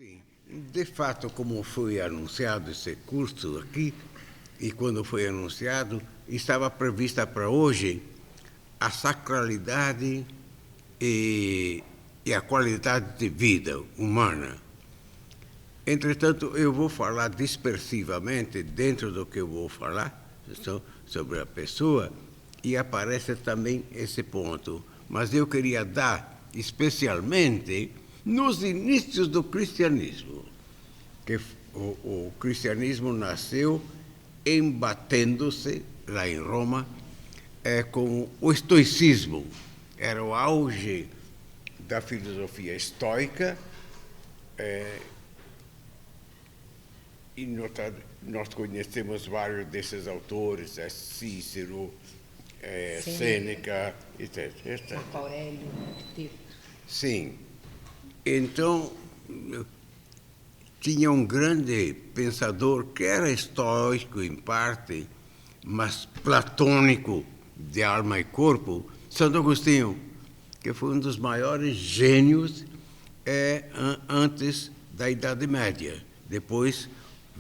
Sim, de fato, como foi anunciado esse curso aqui, e quando foi anunciado, estava prevista para hoje a sacralidade e a qualidade de vida humana. Entretanto, eu vou falar dispersivamente dentro do que eu vou falar sobre a pessoa, e aparece também esse ponto. Mas eu queria dar especialmente nos inícios do cristianismo, que o cristianismo nasceu embatendo-se lá em Roma com o estoicismo. Era o auge da filosofia estoica, e nós conhecemos vários desses autores, Cícero, Sêneca, etc. Marco Aurélio, Epiteto. Sim. Então, tinha um grande pensador que era estoico em parte, mas platônico de alma e corpo, Santo Agostinho, que foi um dos maiores gênios antes da Idade Média. Depois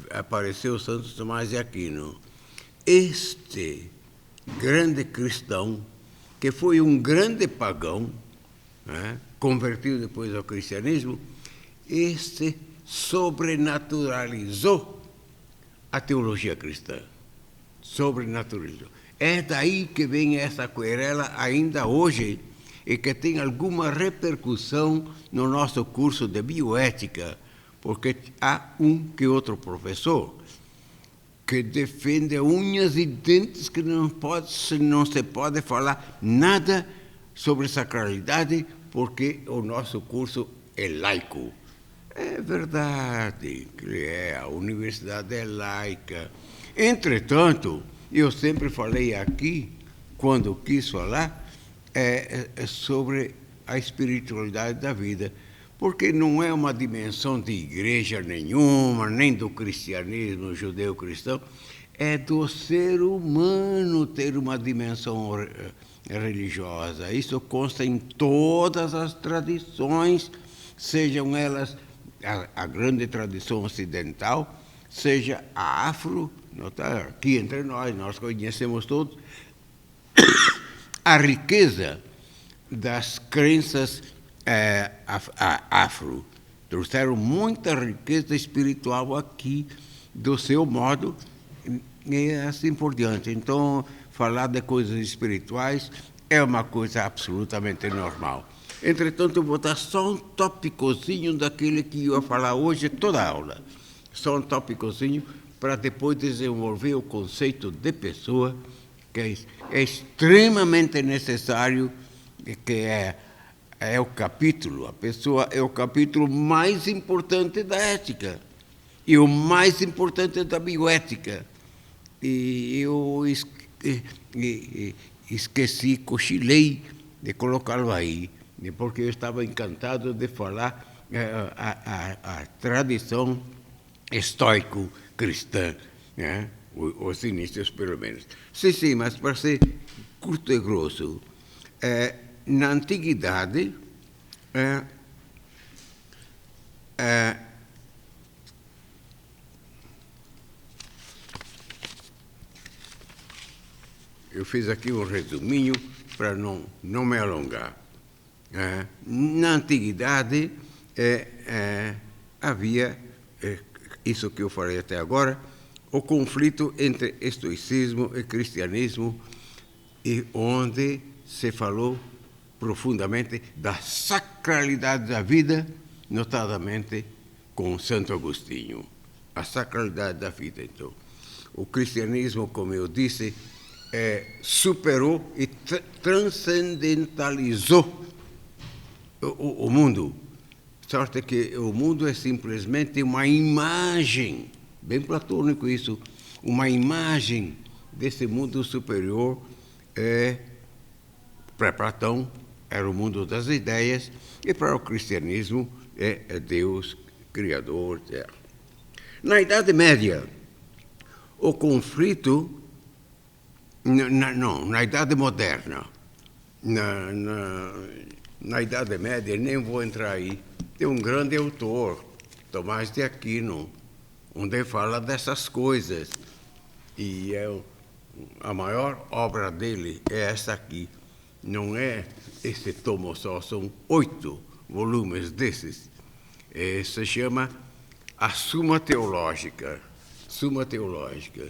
apareceu Santo Tomás de Aquino. Este grande cristão, que foi um grande pagão, convertido depois ao cristianismo, este sobrenaturalizou a teologia cristã. Sobrenaturalizou. É daí que vem essa querela ainda hoje e que tem alguma repercussão no nosso curso de bioética, porque há um que outro professor que defende unhas e dentes que não se pode falar nada sobre sacralidade, porque o nosso curso é laico. É verdade, a universidade é laica. Entretanto, eu sempre falei aqui, quando quis falar, sobre a espiritualidade da vida, porque não é uma dimensão de igreja nenhuma, nem do cristianismo judeu-cristão, é do ser humano ter uma dimensão religiosa. Isso consta em todas as tradições, sejam elas a grande tradição ocidental, seja a afro, aqui entre nós conhecemos todos, a riqueza das crenças afro. Trouxeram muita riqueza espiritual aqui, do seu modo, e assim por diante. Então, falar de coisas espirituais é uma coisa absolutamente normal. Entretanto, eu vou dar só um tópicozinho daquele que eu ia falar hoje, toda a aula. Só um tópicozinho para depois desenvolver o conceito de pessoa, que é extremamente necessário, que é o capítulo, a pessoa é o capítulo mais importante da ética e o mais importante da bioética. E eu esqueci, cochilei de colocá-lo aí, porque eu estava encantado de falar a tradição estoico-cristã, os inícios pelo menos. Sim, mas para ser curto e grosso, na antiguidade, eu fiz aqui um resuminho para não me alongar. Na antiguidade, havia, isso que eu falei até agora, o conflito entre estoicismo e cristianismo, e onde se falou profundamente da sacralidade da vida, notadamente com Santo Agostinho. A sacralidade da vida, então. O cristianismo, como eu disse, superou e transcendentalizou o mundo. Sorte que o mundo é simplesmente uma imagem, bem platônico isso, uma imagem desse mundo superior. Para Platão era o mundo das ideias, e para o cristianismo é Deus, Criador. Na Idade Média, o conflito, na Idade Moderna, na Idade Média, nem vou entrar aí, tem um grande autor Tomás de Aquino, onde fala dessas coisas. E a maior obra dele é essa aqui. Não é esse tomo só, são 8 volumes desses. Se chama A Suma Teológica. Suma Teológica.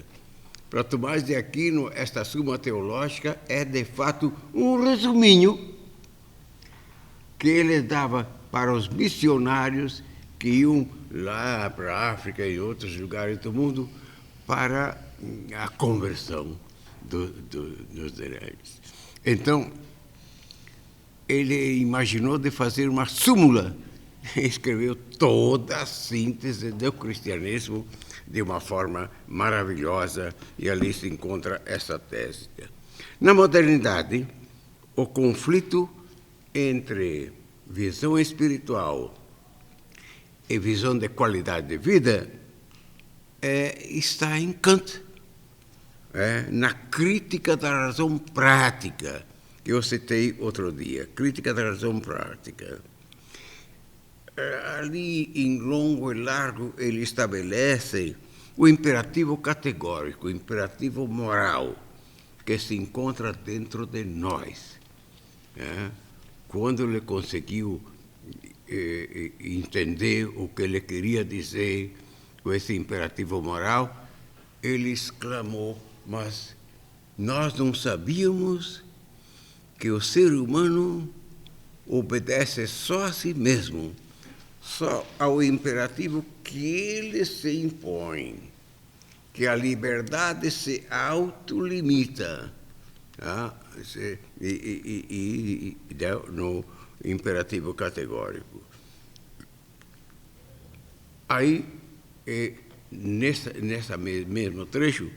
Para Tomás de Aquino, esta Suma Teológica é, de fato, um resuminho que ele dava para os missionários que iam lá para a África e outros lugares do mundo para a conversão dos hereges. Então, ele imaginou de fazer uma súmula, escreveu toda a síntese do cristianismo de uma forma maravilhosa, e ali se encontra essa tese. Na modernidade, o conflito entre visão espiritual e visão de qualidade de vida está em Kant, na crítica da razão prática, que eu citei outro dia, crítica da razão prática. Ali, em longo e largo, ele estabelece o imperativo categórico, o imperativo moral, que se encontra dentro de nós. Quando ele conseguiu entender o que ele queria dizer com esse imperativo moral, ele exclamou: mas nós não sabíamos que o ser humano obedece só a si mesmo, só ao imperativo que ele se impõe, que a liberdade se autolimita, no imperativo categórico. Aí, nessa mesmo trecho,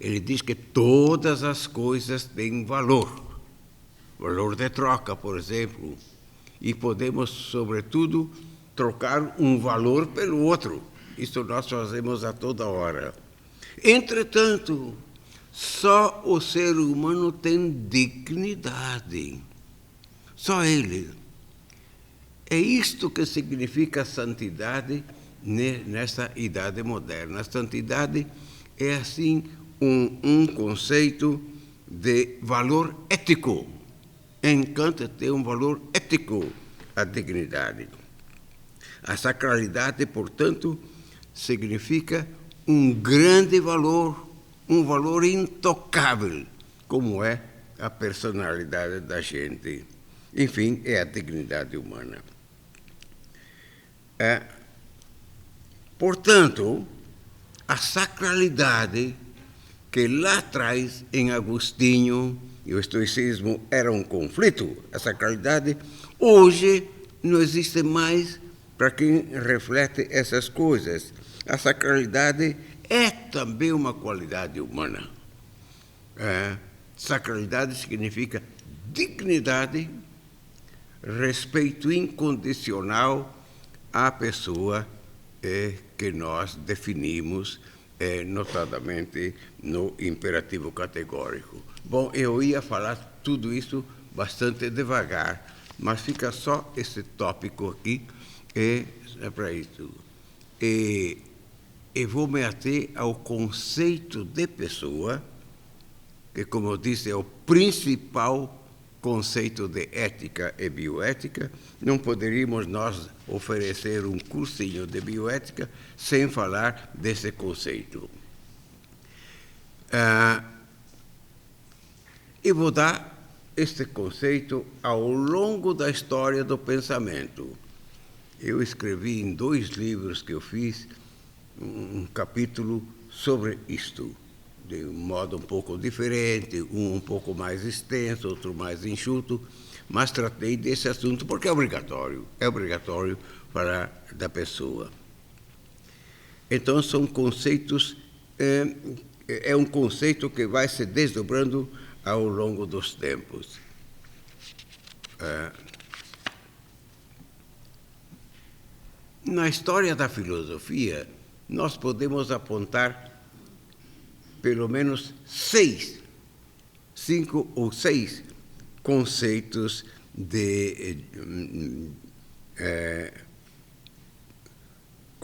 ele diz que todas as coisas têm valor de troca, por exemplo, e podemos, sobretudo, trocar um valor pelo outro. Isso nós fazemos a toda hora. Entretanto, só o ser humano tem dignidade. Só ele. É isto que significa santidade nessa idade moderna. A santidade é, assim, um conceito de valor ético. Em Kant tem um valor ético a dignidade. A sacralidade, portanto, significa um grande valor, um valor intocável, como é a personalidade da gente. Enfim, é a dignidade humana. Portanto, a sacralidade que lá atrás, em Agostinho, e o estoicismo era um conflito, a sacralidade, hoje não existe mais para quem reflete essas coisas. A sacralidade é também uma qualidade humana. Sacralidade significa dignidade, respeito incondicional à pessoa que nós definimos, notadamente no imperativo categórico. Bom, eu ia falar tudo isso bastante devagar, mas fica só esse tópico aqui, é para isso. E vou me ater ao conceito de pessoa, que, como eu disse, é o principal conceito de ética e bioética. Não poderíamos nós oferecer um cursinho de bioética sem falar desse conceito. E vou dar este conceito ao longo da história do pensamento. Eu escrevi em 2 livros que eu fiz um capítulo sobre isto, de um modo um pouco diferente, um pouco mais extenso, outro mais enxuto, mas tratei desse assunto porque é obrigatório falar da pessoa. Então, são conceitos, é um conceito que vai se desdobrando ao longo dos tempos. Na história da filosofia, nós podemos apontar pelo menos 5 ou 6 conceitos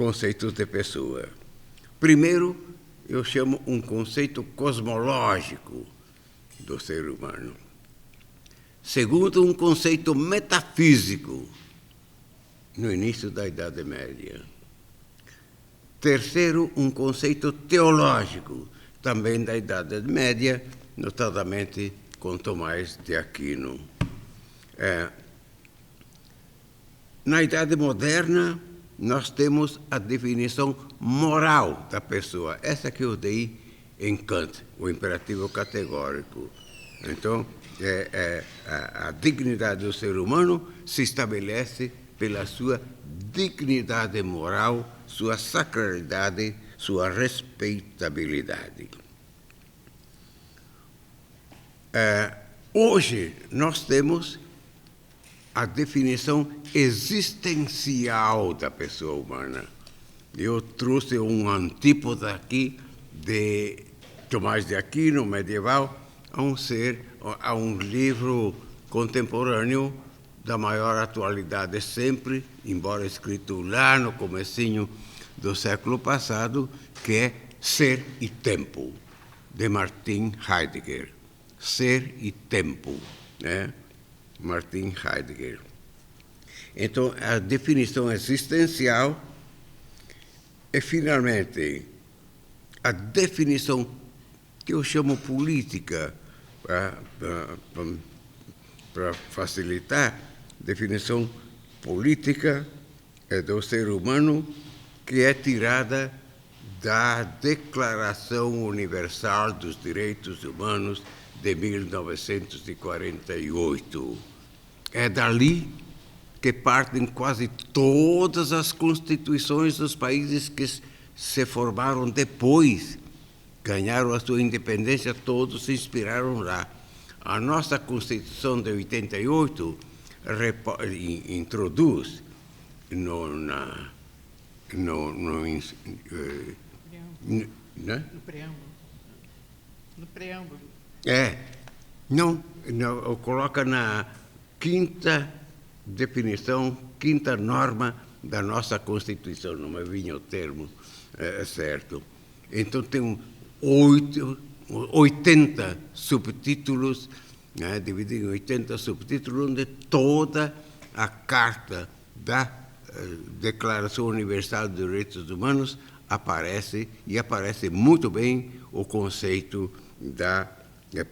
conceitos de pessoa. Primeiro, eu chamo um conceito cosmológico do ser humano. Segundo, um conceito metafísico, no início da Idade Média. Terceiro, um conceito teológico, também da Idade Média, notadamente com Tomás de Aquino. Na Idade Moderna, nós temos a definição moral da pessoa. Essa que eu dei em Kant, o imperativo categórico. Então, a dignidade do ser humano se estabelece pela sua dignidade moral, sua sacralidade, sua respeitabilidade. Hoje, nós temos a definição existencial da pessoa humana. Eu trouxe um antípoda aqui de Tomás de Aquino, medieval, a um livro contemporâneo da maior atualidade sempre, embora escrito lá no comecinho do século passado, que é Ser e Tempo, de Martin Heidegger. Ser e Tempo, né? Martin Heidegger. Então, a definição existencial é, finalmente, a definição que eu chamo política, para facilitar, definição política do ser humano, que é tirada da Declaração Universal dos Direitos Humanos de 1948. É dali que partem quase todas as constituições dos países que se formaram depois, ganharam a sua independência, todos se inspiraram lá. A nossa Constituição de 88 introduz no preâmbulo. Coloca na quinta definição, quinta norma da nossa Constituição, não me vinha o termo certo. Então, tem 80 subtítulos, né, dividido em 80 subtítulos, onde toda a Carta da Declaração Universal dos Direitos Humanos aparece, e aparece muito bem o conceito da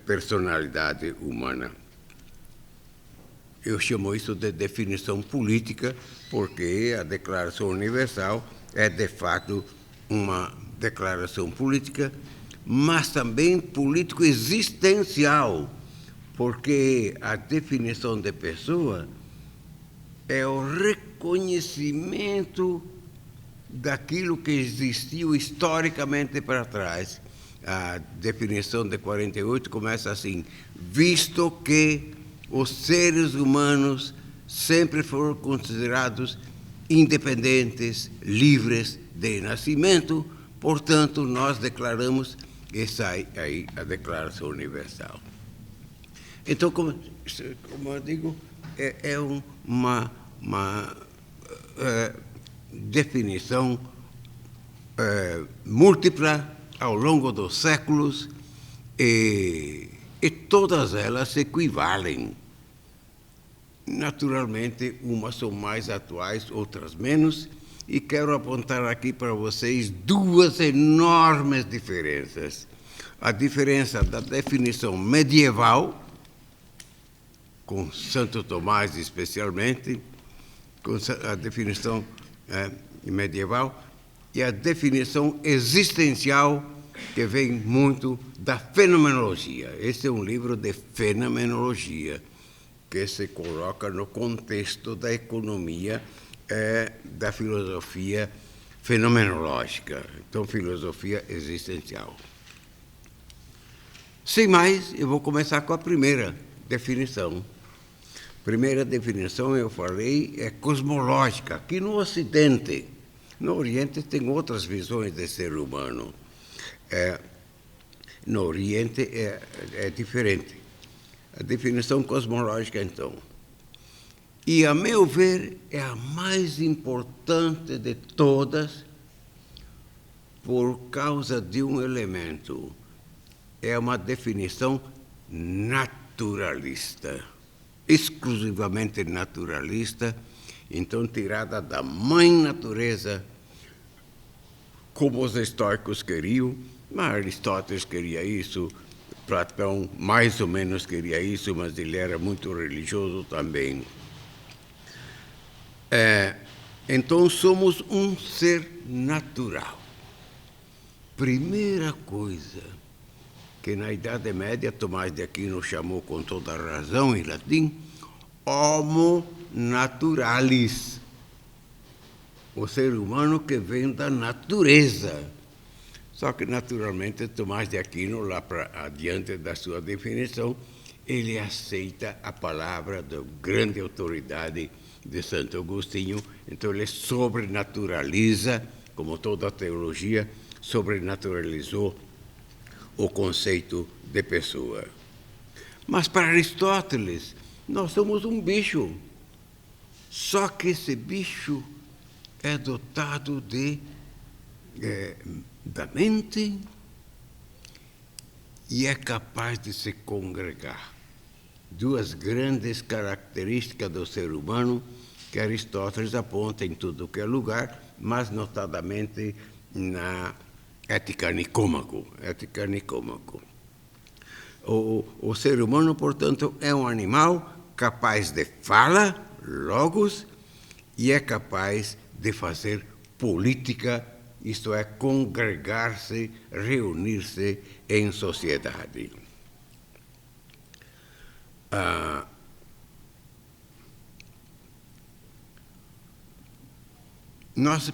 personalidade humana. Eu chamo isso de definição política, porque a Declaração Universal é, de fato, uma declaração política, mas também político-existencial, porque a definição de pessoa é o reconhecimento daquilo que existiu historicamente para trás. A definição de 48 começa assim: visto que os seres humanos sempre foram considerados independentes, livres de nascimento, portanto, nós declaramos, essa aí a Declaração Universal. Então, como eu digo, é uma definição múltipla ao longo dos séculos, e todas elas se equivalem. Naturalmente, umas são mais atuais, outras menos, e quero apontar aqui para vocês duas enormes diferenças. A diferença da definição medieval, com Santo Tomás especialmente, com a definição medieval, e a definição existencial, que vem muito da fenomenologia. Este é um livro de fenomenologia, que se coloca no contexto da economia, da filosofia fenomenológica. Então, filosofia existencial. Sem mais, eu vou começar com a primeira definição. Primeira definição, eu falei, é cosmológica. Aqui no Ocidente, no Oriente tem outras visões de ser humano. No Oriente é diferente. A definição cosmológica, então. E, a meu ver, é a mais importante de todas por causa de um elemento. É uma definição naturalista, exclusivamente naturalista, então tirada da mãe natureza, como os estoicos queriam, mas Aristóteles queria isso, Platão mais ou menos queria isso, mas ele era muito religioso também. Então somos um ser natural. Primeira coisa que na Idade Média Tomás de Aquino chamou com toda razão em latim, homo naturalis, o ser humano que vem da natureza. Só que, naturalmente, Tomás de Aquino, lá para adiante da sua definição, ele aceita a palavra da grande autoridade de Santo Agostinho, então ele sobrenaturaliza, como toda a teologia, sobrenaturalizou o conceito de pessoa. Mas para Aristóteles, nós somos um bicho, só que esse bicho é dotado da mente e é capaz de se congregar. Duas grandes características do ser humano que Aristóteles aponta em tudo que é lugar, mas notadamente na Ética Nicômaco. O ser humano, portanto, é um animal capaz de fala, logos, e é capaz de fazer política, isto é, congregar-se, reunir-se em sociedade.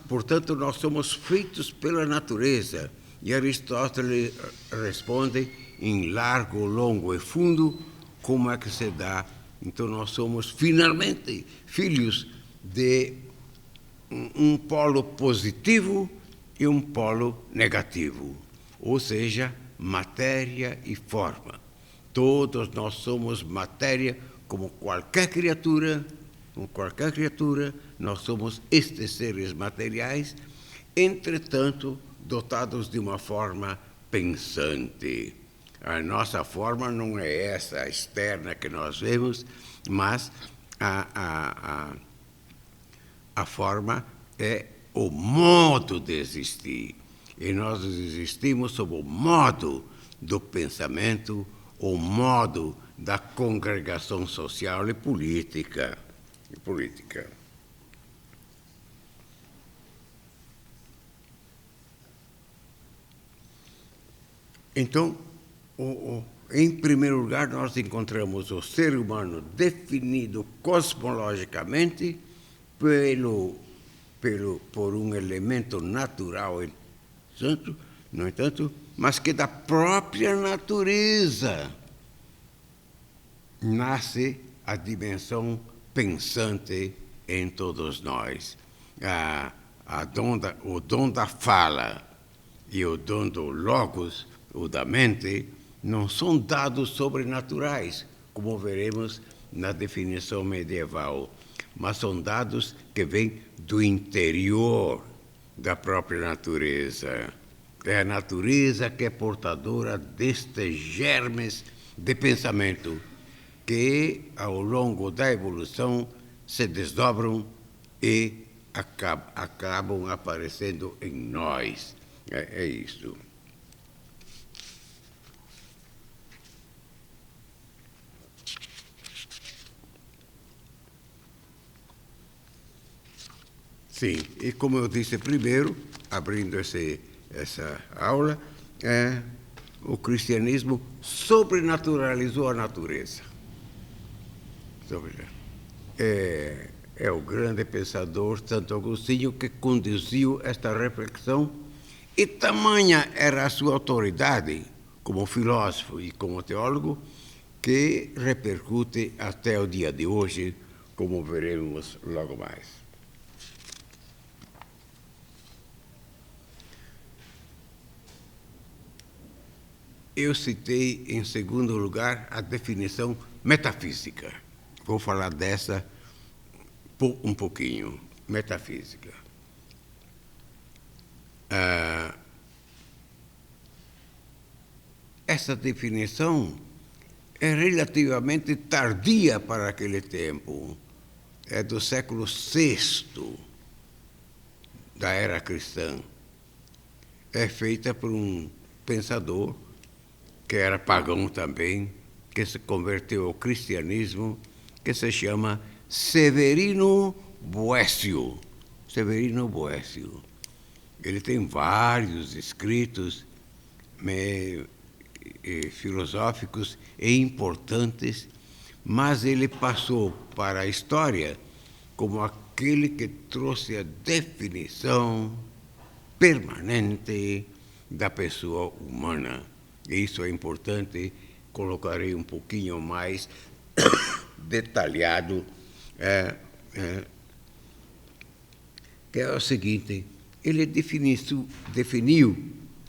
Portanto, nós somos feitos pela natureza. E Aristóteles responde em largo, longo e fundo como é que se dá. Então, nós somos finalmente filhos de um polo positivo e um polo negativo, ou seja, matéria e forma. Todos nós somos matéria, como qualquer criatura, nós somos estes seres materiais, entretanto, dotados de uma forma pensante. A nossa forma não é essa externa que nós vemos, mas a forma é o modo de existir. E nós existimos sob o modo do pensamento, o modo da congregação social e política. Então, em primeiro lugar, nós encontramos o ser humano definido cosmologicamente por um elemento natural, no entanto, mas que da própria natureza nasce a dimensão pensante em todos nós. O dom da fala e o dom do logos, o da mente, não são dados sobrenaturais, como veremos na definição medieval, mas são dados que vêm do interior da própria natureza. É a natureza que é portadora destes germes de pensamento que, ao longo da evolução, se desdobram e acabam aparecendo em nós. É isso. Sim, e como eu disse primeiro, abrindo essa aula, o cristianismo sobrenaturalizou a natureza. É o grande pensador Santo Agostinho que conduziu esta reflexão, e tamanha era a sua autoridade como filósofo e como teólogo que repercute até o dia de hoje, como veremos logo mais. Eu citei, em segundo lugar, a definição metafísica. Vou falar dessa um pouquinho, metafísica. Essa definição é relativamente tardia para aquele tempo. É do século VI da era cristã. É feita por um pensador que era pagão também, que se converteu ao cristianismo, que se chama Severino Boécio. Severino Boécio. Ele tem vários escritos filosóficos e importantes, mas ele passou para a história como aquele que trouxe a definição permanente da pessoa humana. E isso é importante, colocarei um pouquinho mais detalhado, que é o seguinte: ele definiu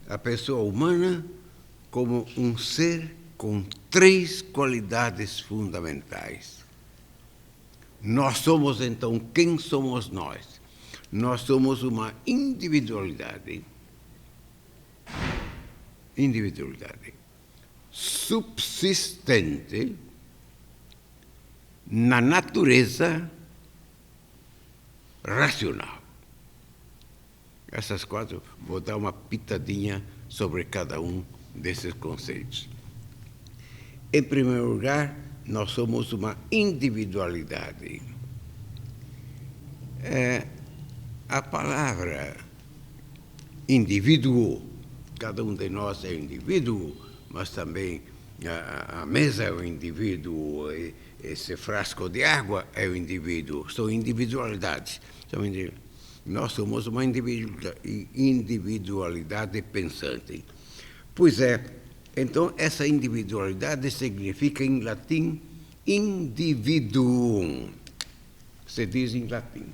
a pessoa humana como um ser com 3 qualidades fundamentais. Nós somos, então, quem somos nós? Nós somos uma individualidade subsistente na natureza racional. Essas 4, vou dar uma pitadinha sobre cada um desses conceitos. Em primeiro lugar, nós somos uma individualidade. A palavra indivíduo, cada um de nós é indivíduo, mas também a mesa é um indivíduo, esse frasco de água é um indivíduo, são individualidades. Nós somos uma individualidade pensante. Pois é, então essa individualidade significa em latim individuum, se diz em latim.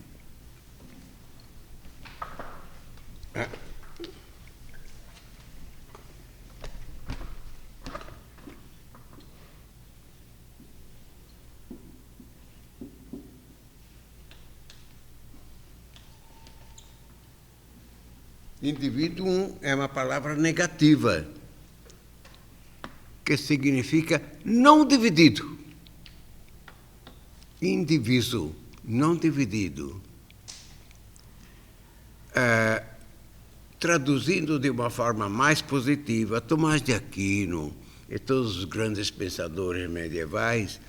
Indivíduo é uma palavra negativa, que significa não dividido. Indiviso, não dividido. Traduzindo de uma forma mais positiva, Tomás de Aquino e todos os grandes pensadores medievais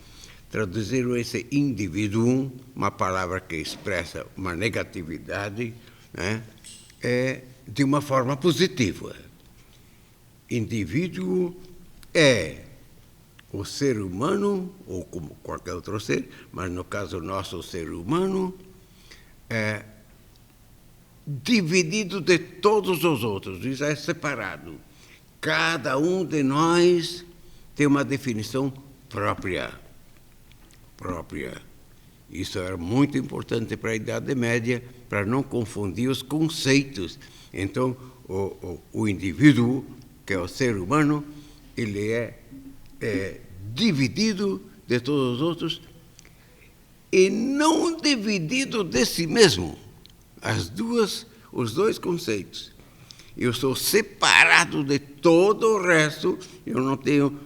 traduziram esse indivíduo, uma palavra que expressa uma negatividade, né? De uma forma positiva. Indivíduo é o ser humano, ou como qualquer outro ser, mas no caso nosso, o ser humano, é dividido de todos os outros, isso é separado. Cada um de nós tem uma definição própria. Isso era muito importante para a Idade Média, para não confundir os conceitos. Então, o indivíduo, que é o ser humano, ele é dividido de todos os outros e não dividido de si mesmo. Os dois conceitos. Eu sou separado de todo o resto, eu não tenho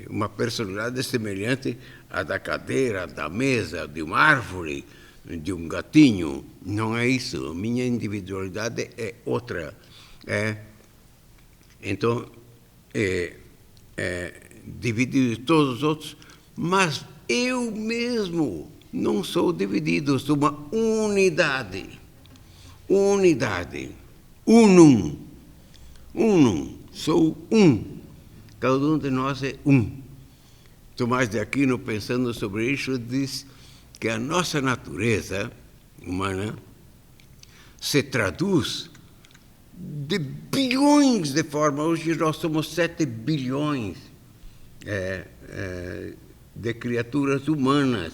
uma personalidade semelhante à da cadeira, da mesa, de uma árvore, de um gatinho. Não é isso. A minha individualidade é outra. Então, dividido de todos os outros, mas eu mesmo não sou dividido, sou uma unidade. Unum, sou um. Cada um de nós é um. Tomás de Aquino, pensando sobre isso, diz que a nossa natureza humana se traduz de bilhões de formas. Hoje nós somos 7 bilhões de criaturas humanas.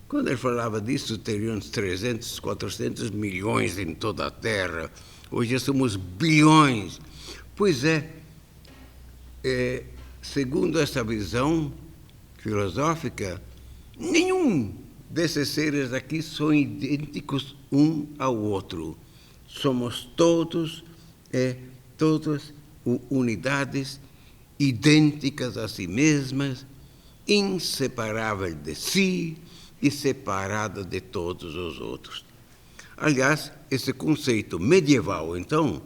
Quando ele falava disso, teriam uns 300, 400 milhões em toda a Terra. Hoje somos bilhões. Pois segundo essa visão filosófica, nenhum desses seres aqui são idênticos um ao outro. Somos todas unidades idênticas a si mesmas, inseparáveis de si e separadas de todos os outros. Aliás, esse conceito medieval, então,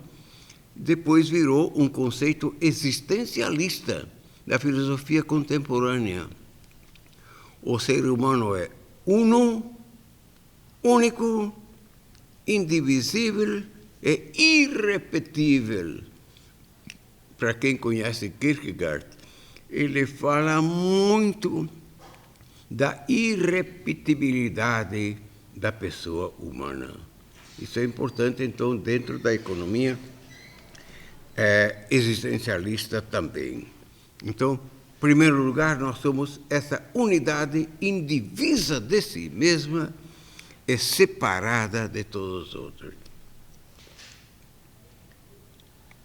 depois virou um conceito existencialista da filosofia contemporânea. O ser humano é uno, único, indivisível e irrepetível. Para quem conhece Kierkegaard, ele fala muito da irrepetibilidade da pessoa humana. Isso é importante, então, dentro da economia existencialista também. Então, em primeiro lugar, nós somos essa unidade indivisa de si mesma e separada de todos os outros.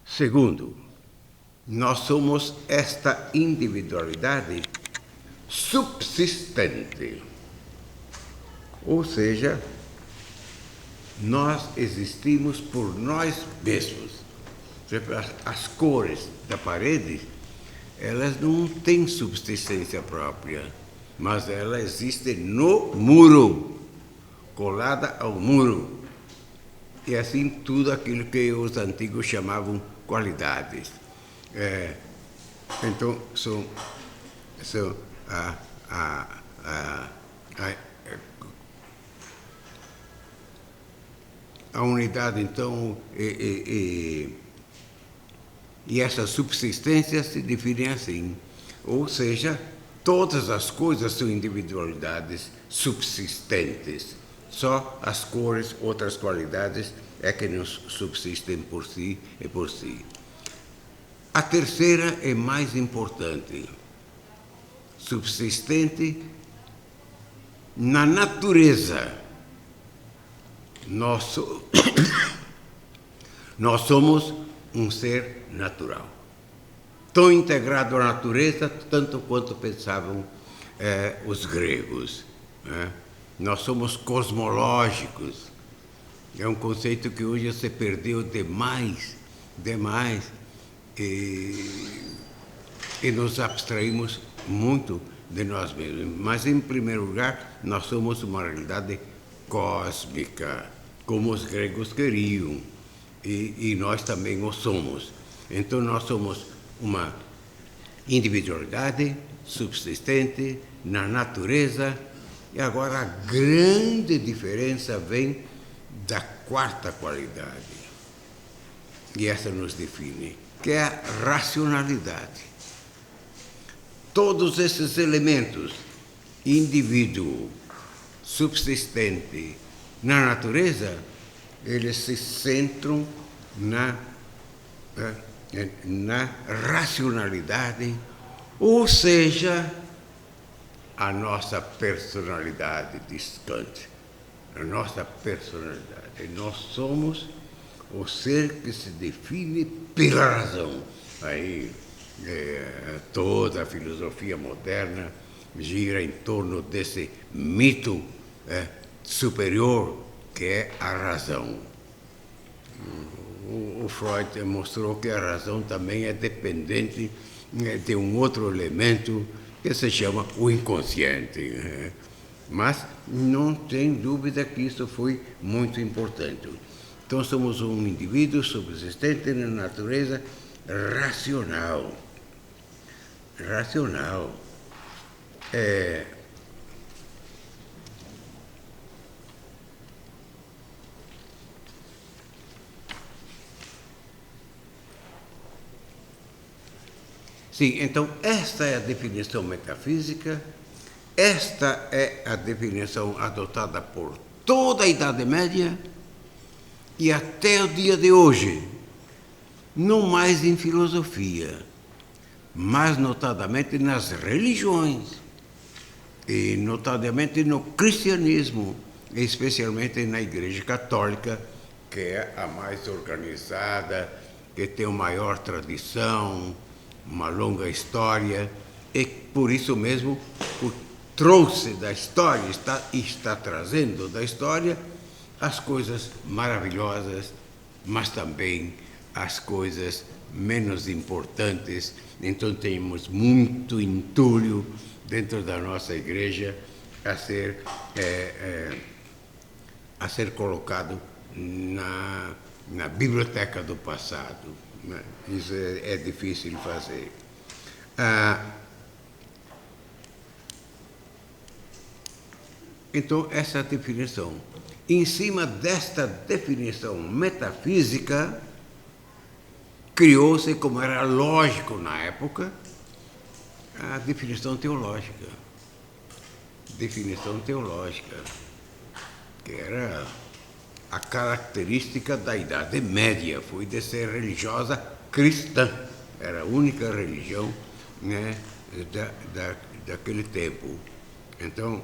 Segundo, nós somos esta individualidade subsistente. Ou seja, nós existimos por nós mesmos. As cores da parede, elas não têm subsistência própria, mas elas existem no muro, colada ao muro. E assim tudo aquilo que os antigos chamavam qualidades. Então, são a unidade, então, e essa subsistência se define assim, ou seja, todas as coisas são individualidades subsistentes, só as cores, outras qualidades, é que não subsistem por si e por si. A terceira é mais importante, subsistente na natureza. Nós somos um ser natural, tão integrado à natureza, tanto quanto pensavam os gregos. Nós somos cosmológicos. É um conceito que hoje se perdeu demais, e nos abstraímos muito de nós mesmos. Mas, em primeiro lugar, nós somos uma realidade cósmica, como os gregos queriam, e nós também o somos. Então, nós somos uma individualidade subsistente na natureza, e agora a grande diferença vem da quarta qualidade, e essa nos define, que é a racionalidade. Todos esses elementos, indivíduo, subsistente, na natureza, eles se centram na racionalidade, ou seja, a nossa personalidade distante, a nossa personalidade. Nós somos o ser que se define pela razão. Aí toda a filosofia moderna gira em torno desse mito superior que é a razão. O Freud mostrou que a razão também é dependente de um outro elemento que se chama o inconsciente. Mas não tem dúvida que isso foi muito importante. Então, somos um indivíduo subsistente na natureza racional. Racional. Sim, então, esta é a definição metafísica, esta é a definição adotada por toda a Idade Média e até o dia de hoje, não mais em filosofia, mas notadamente nas religiões, e notadamente no cristianismo, especialmente na Igreja Católica, que é a mais organizada, que tem a maior tradição, uma longa história, e por isso mesmo, por trouxe da história, está trazendo da história as coisas maravilhosas, mas também as coisas menos importantes. Então temos muito entulho dentro da nossa igreja a ser colocado na biblioteca do passado. Né? Isso é difícil de fazer. Então, essa definição. Em cima desta definição metafísica, criou-se, como era lógico na época, a definição teológica. Definição teológica, que era a característica da Idade Média, foi de ser religiosa cristã. Era a única religião, né, daquele tempo. Então,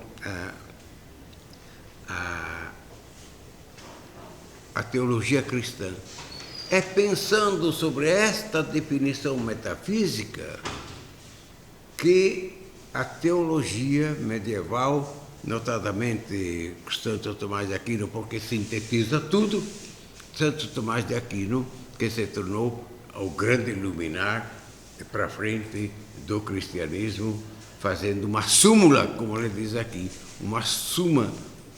a teologia cristã é pensando sobre esta definição metafísica que a teologia medieval, notadamente Santo Tomás de Aquino, porque sintetiza tudo, Santo Tomás de Aquino, que se tornou o grande luminar para frente do cristianismo, fazendo uma súmula, como ele diz aqui, uma suma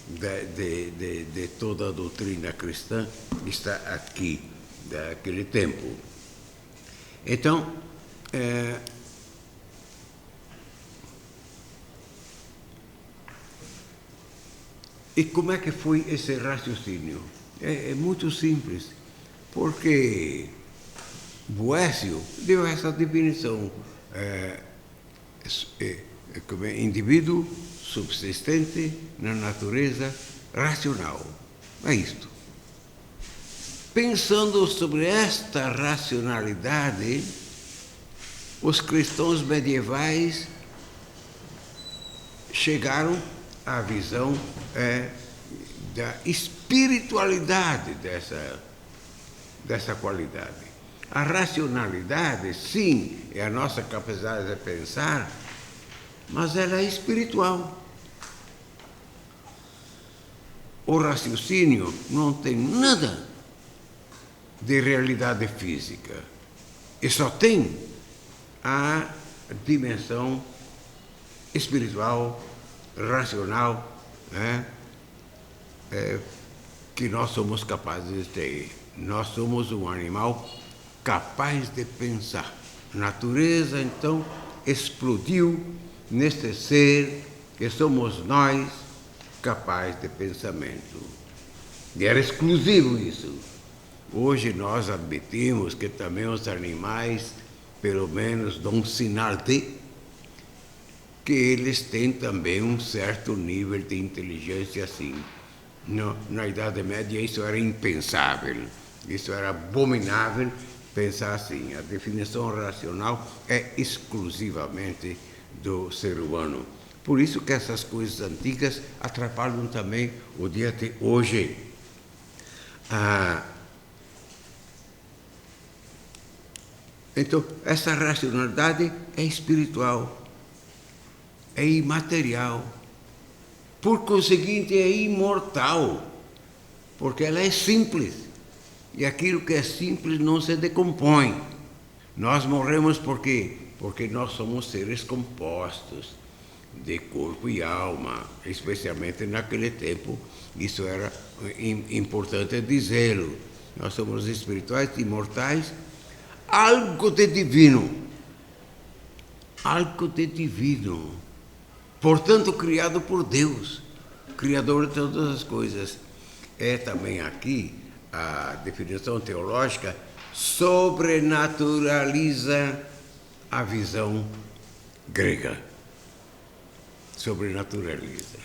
de toda a doutrina cristã está aqui, daquele tempo. Então, e como é que foi esse raciocínio? É muito simples, porque Boécio deu essa definição, como indivíduo subsistente na natureza racional. É isto. Pensando sobre esta racionalidade, os cristãos medievais chegaram à visão da espiritualidade dessa qualidade. A racionalidade, sim, é a nossa capacidade de pensar, mas ela é espiritual. O raciocínio não tem nada de realidade física, e só tem a dimensão espiritual, racional, né? Que nós somos capazes de ter. Nós somos um animal capaz de pensar. A natureza, então, explodiu neste ser que somos nós, capaz de pensamento. E era exclusivo isso. Hoje nós admitimos que também os animais, pelo menos, dão um sinal de que eles têm também um certo nível de inteligência, assim. Na Idade Média isso era impensável, isso era abominável pensar assim. A definição racional é exclusivamente do ser humano. Por isso que essas coisas antigas atrapalham também o dia de hoje. Então, essa racionalidade é espiritual, é imaterial, por conseguinte é imortal, porque ela é simples, e aquilo que é simples não se decompõe. Nós morremos por quê? Porque nós somos seres compostos de corpo e alma, especialmente naquele tempo, isso era importante dizê-lo. Nós somos espirituais, imortais, algo de divino, portanto criado por Deus, Criador de todas as coisas. É também aqui a definição teológica sobrenaturaliza a visão grega. Sobrenaturaliza.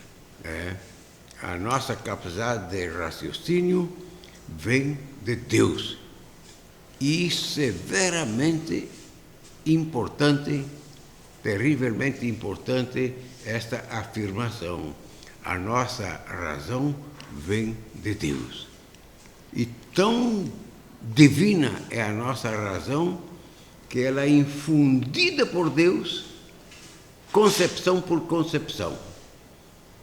A nossa capacidade de raciocínio vem de Deus. E severamente importante, terrivelmente importante, esta afirmação. A nossa razão vem de Deus. E tão divina é a nossa razão que ela é infundida por Deus, concepção por concepção.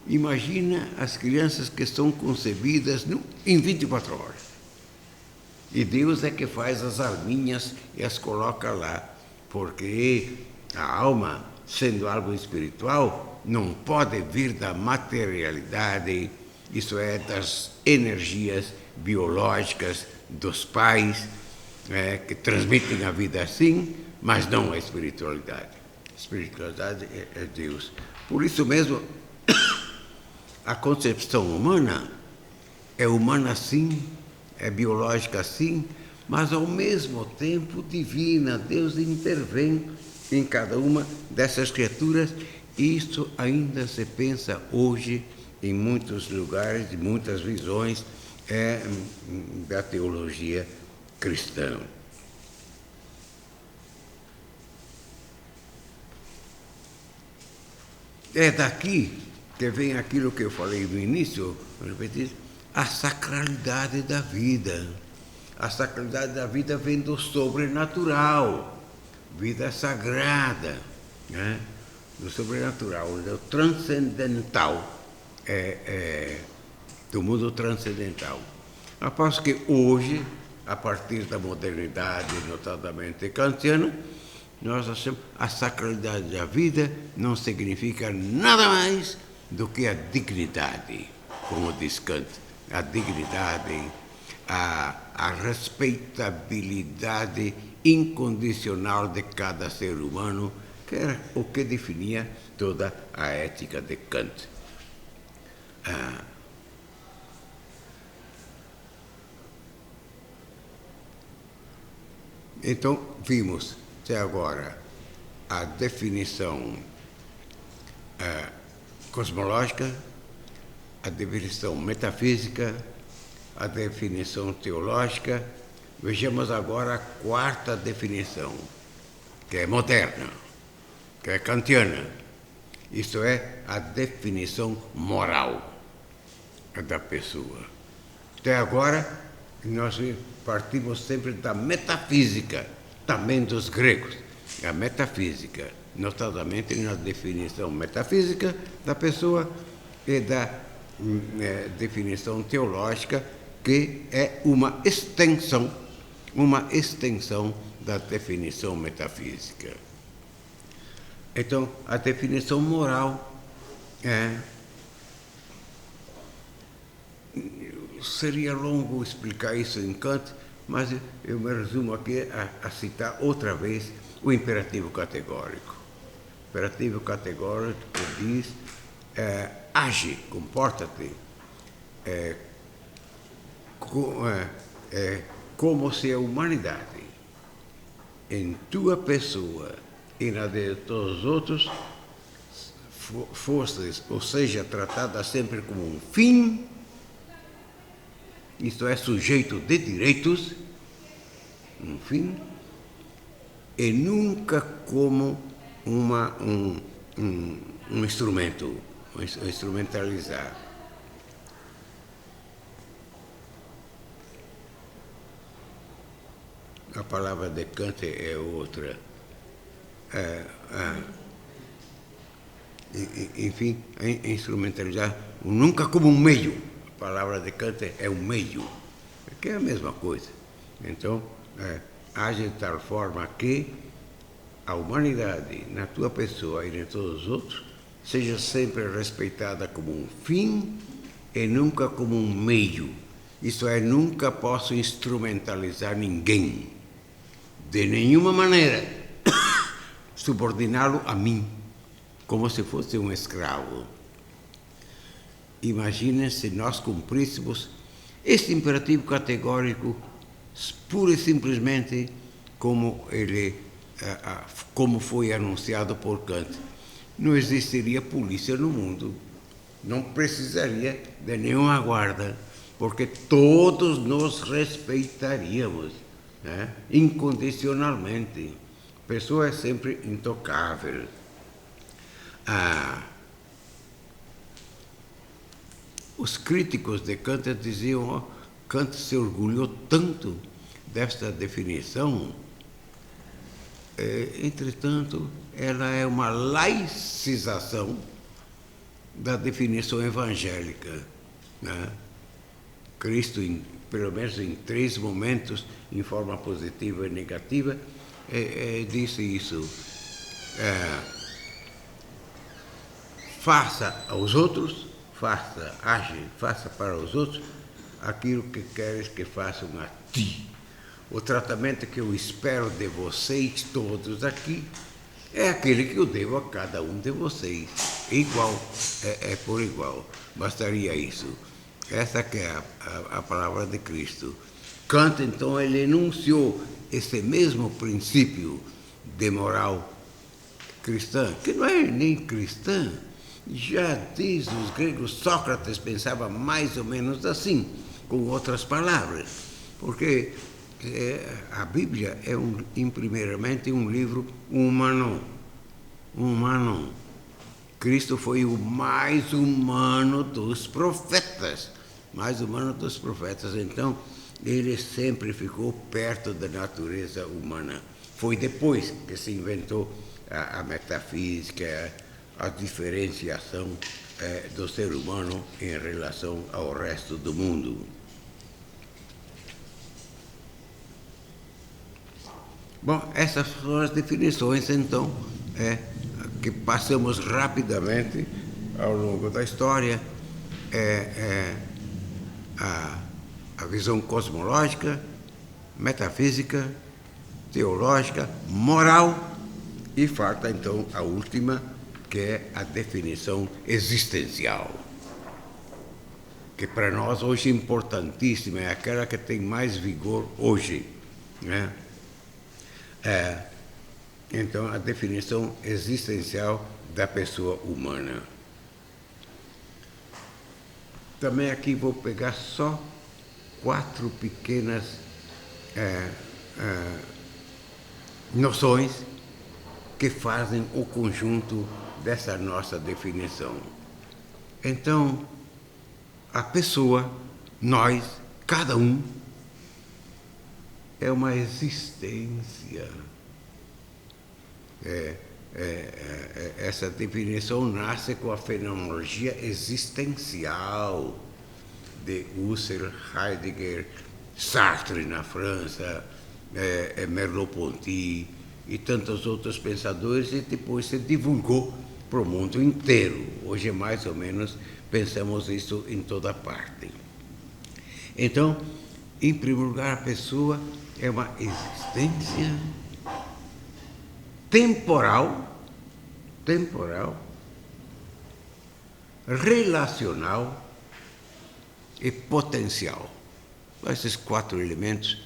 Imagina as crianças que são concebidas em 24 horas. E Deus é que faz as alminhas e as coloca lá, porque a alma, sendo algo espiritual, não pode vir da materialidade, isso é, das energias biológicas dos pais, que transmitem a vida assim, mas não a espiritualidade. A espiritualidade é Deus. Por isso mesmo, a concepção humana é humana sim, é biológica sim, mas ao mesmo tempo divina. Deus intervém em cada uma dessas criaturas. Isso ainda se pensa hoje em muitos lugares, em muitas visões da teologia cristã. É daqui que vem aquilo que eu falei no início, vou repetir, a sacralidade da vida. A sacralidade da vida vem do sobrenatural, vida sagrada, né? Do sobrenatural, do transcendental, do mundo transcendental. Após que hoje, a partir da modernidade, notadamente kantiana, nós achamos a sacralidade da vida não significa nada mais do que a dignidade, como diz Kant, a dignidade, a respeitabilidade incondicional de cada ser humano, que era o que definia toda a ética de Kant. Então, vimos até agora a definição cosmológica, a definição metafísica, a definição teológica. Vejamos agora a quarta definição, que é moderna, que é kantiana. Isto é, a definição moral da pessoa. Até agora, nós partimos sempre da metafísica, também dos gregos. A metafísica, notadamente na definição metafísica da pessoa e da definição teológica, que é uma extensão da definição metafísica. Então, a definição moral seria longo explicar isso em Kant, mas eu me resumo aqui a citar outra vez o imperativo categórico. O imperativo categórico diz: age, comporta-te, como se a humanidade, em tua pessoa e na de todos os outros, fosse, ou seja, tratada sempre como um fim, isto é, sujeito de direitos, um fim, e nunca como um instrumento, instrumentalizar. A palavra de Kant é outra. Enfim, instrumentalizar, nunca como um meio. A palavra de Kant é um meio, que é a mesma coisa. Então, age de tal forma que a humanidade, na tua pessoa e em todos os outros, seja sempre respeitada como um fim e nunca como um meio. Isto é, nunca posso instrumentalizar ninguém, de nenhuma maneira, subordiná-lo a mim, como se fosse um escravo. Imaginem se nós cumpríssemos este imperativo categórico pura e simplesmente como foi anunciado por Kant. Não existiria polícia no mundo, não precisaria de nenhuma guarda, porque todos nos respeitaríamos, né? Incondicionalmente. A pessoa é sempre intocável. Os críticos de Kant diziam: Kant se orgulhou tanto desta definição, entretanto, ela é uma laicização da definição evangélica, né? Cristo, pelo menos em 3 momentos, em forma positiva e negativa, disse isso. Faça aos outros, faça para os outros aquilo que queres que façam a ti. O tratamento que eu espero de vocês todos aqui é aquele que eu devo a cada um de vocês. Igual, por igual. Bastaria isso. Essa que é a palavra de Cristo. Kant, então, ele enunciou esse mesmo princípio de moral cristã, que não é nem cristã. Já diz os gregos, Sócrates pensava mais ou menos assim, com outras palavras. Porque a Bíblia é, primeiramente, um livro humano. Cristo foi o mais humano dos profetas. Então, ele sempre ficou perto da natureza humana. Foi depois que se inventou a metafísica, a diferenciação do ser humano em relação ao resto do mundo. Bom, essas são as definições, então, que passamos rapidamente ao longo da história. A visão cosmológica, metafísica, teológica, moral, e falta, então, a última, que é a definição existencial, que para nós hoje é importantíssima, é aquela que tem mais vigor hoje, né? Então, a definição existencial da pessoa humana. Também aqui vou pegar só 4 pequenas noções que fazem o conjunto dessa nossa definição. Então, a pessoa, nós, cada um, é uma existência. Essa definição nasce com a fenomenologia existencial de Husserl, Heidegger, Sartre na França, Merleau-Ponty e tantos outros pensadores, e depois se divulgou para o mundo inteiro. Hoje, mais ou menos, pensamos isso em toda parte. Então, em primeiro lugar, a pessoa é uma existência temporal, relacional e potencial. Esses 4 elementos,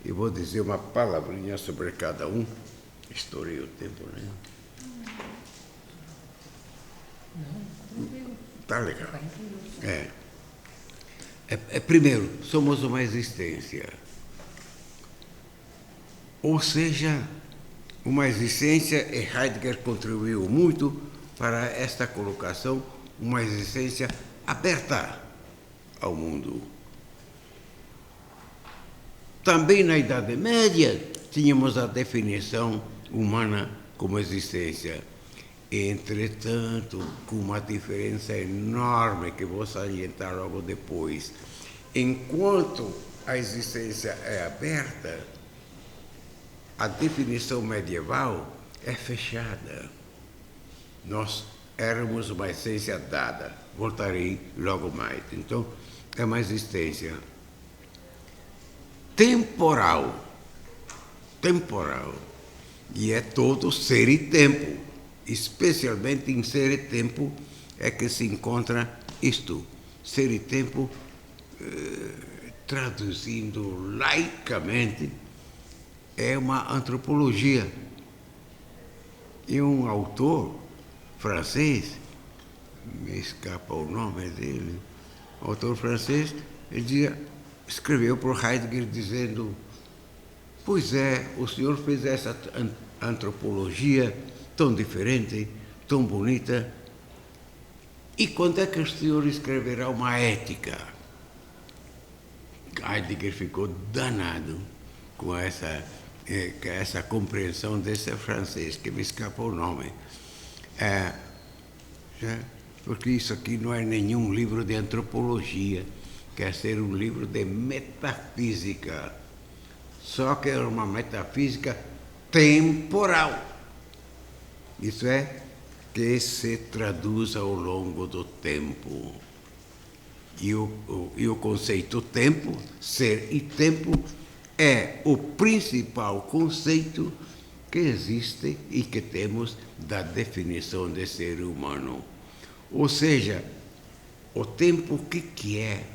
eu vou dizer uma palavrinha sobre cada um. Estourei o tempo, né? Tá legal. Primeiro, somos uma existência. Ou seja, uma existência, e Heidegger contribuiu muito para esta colocação, uma existência aberta ao mundo. Também na Idade Média tínhamos a definição humana como existência. Entretanto, com uma diferença enorme que vou salientar logo depois. Enquanto a existência é aberta, a definição medieval é fechada. Nós éramos uma essência dada. Voltarei logo mais. Então, é uma existência temporal. E é todo ser e tempo. Especialmente em ser e tempo é que se encontra isto. Ser e tempo, traduzindo laicamente, é uma antropologia. E um autor francês, me escapa o nome dele, autor francês, ele escreveu para Heidegger dizendo: pois é, o senhor fez essa antropologia tão diferente, tão bonita, e quando é que o senhor escreverá uma ética? Heidegger ficou danado com essa compreensão desse francês, que me escapou o nome. porque isso aqui não é nenhum livro de antropologia, quer ser um livro de metafísica. Só que é uma metafísica temporal. Isso é, que se traduz ao longo do tempo. E o conceito tempo, ser e tempo, é o principal conceito que existe e que temos da definição de ser humano. Ou seja, o tempo, o que é?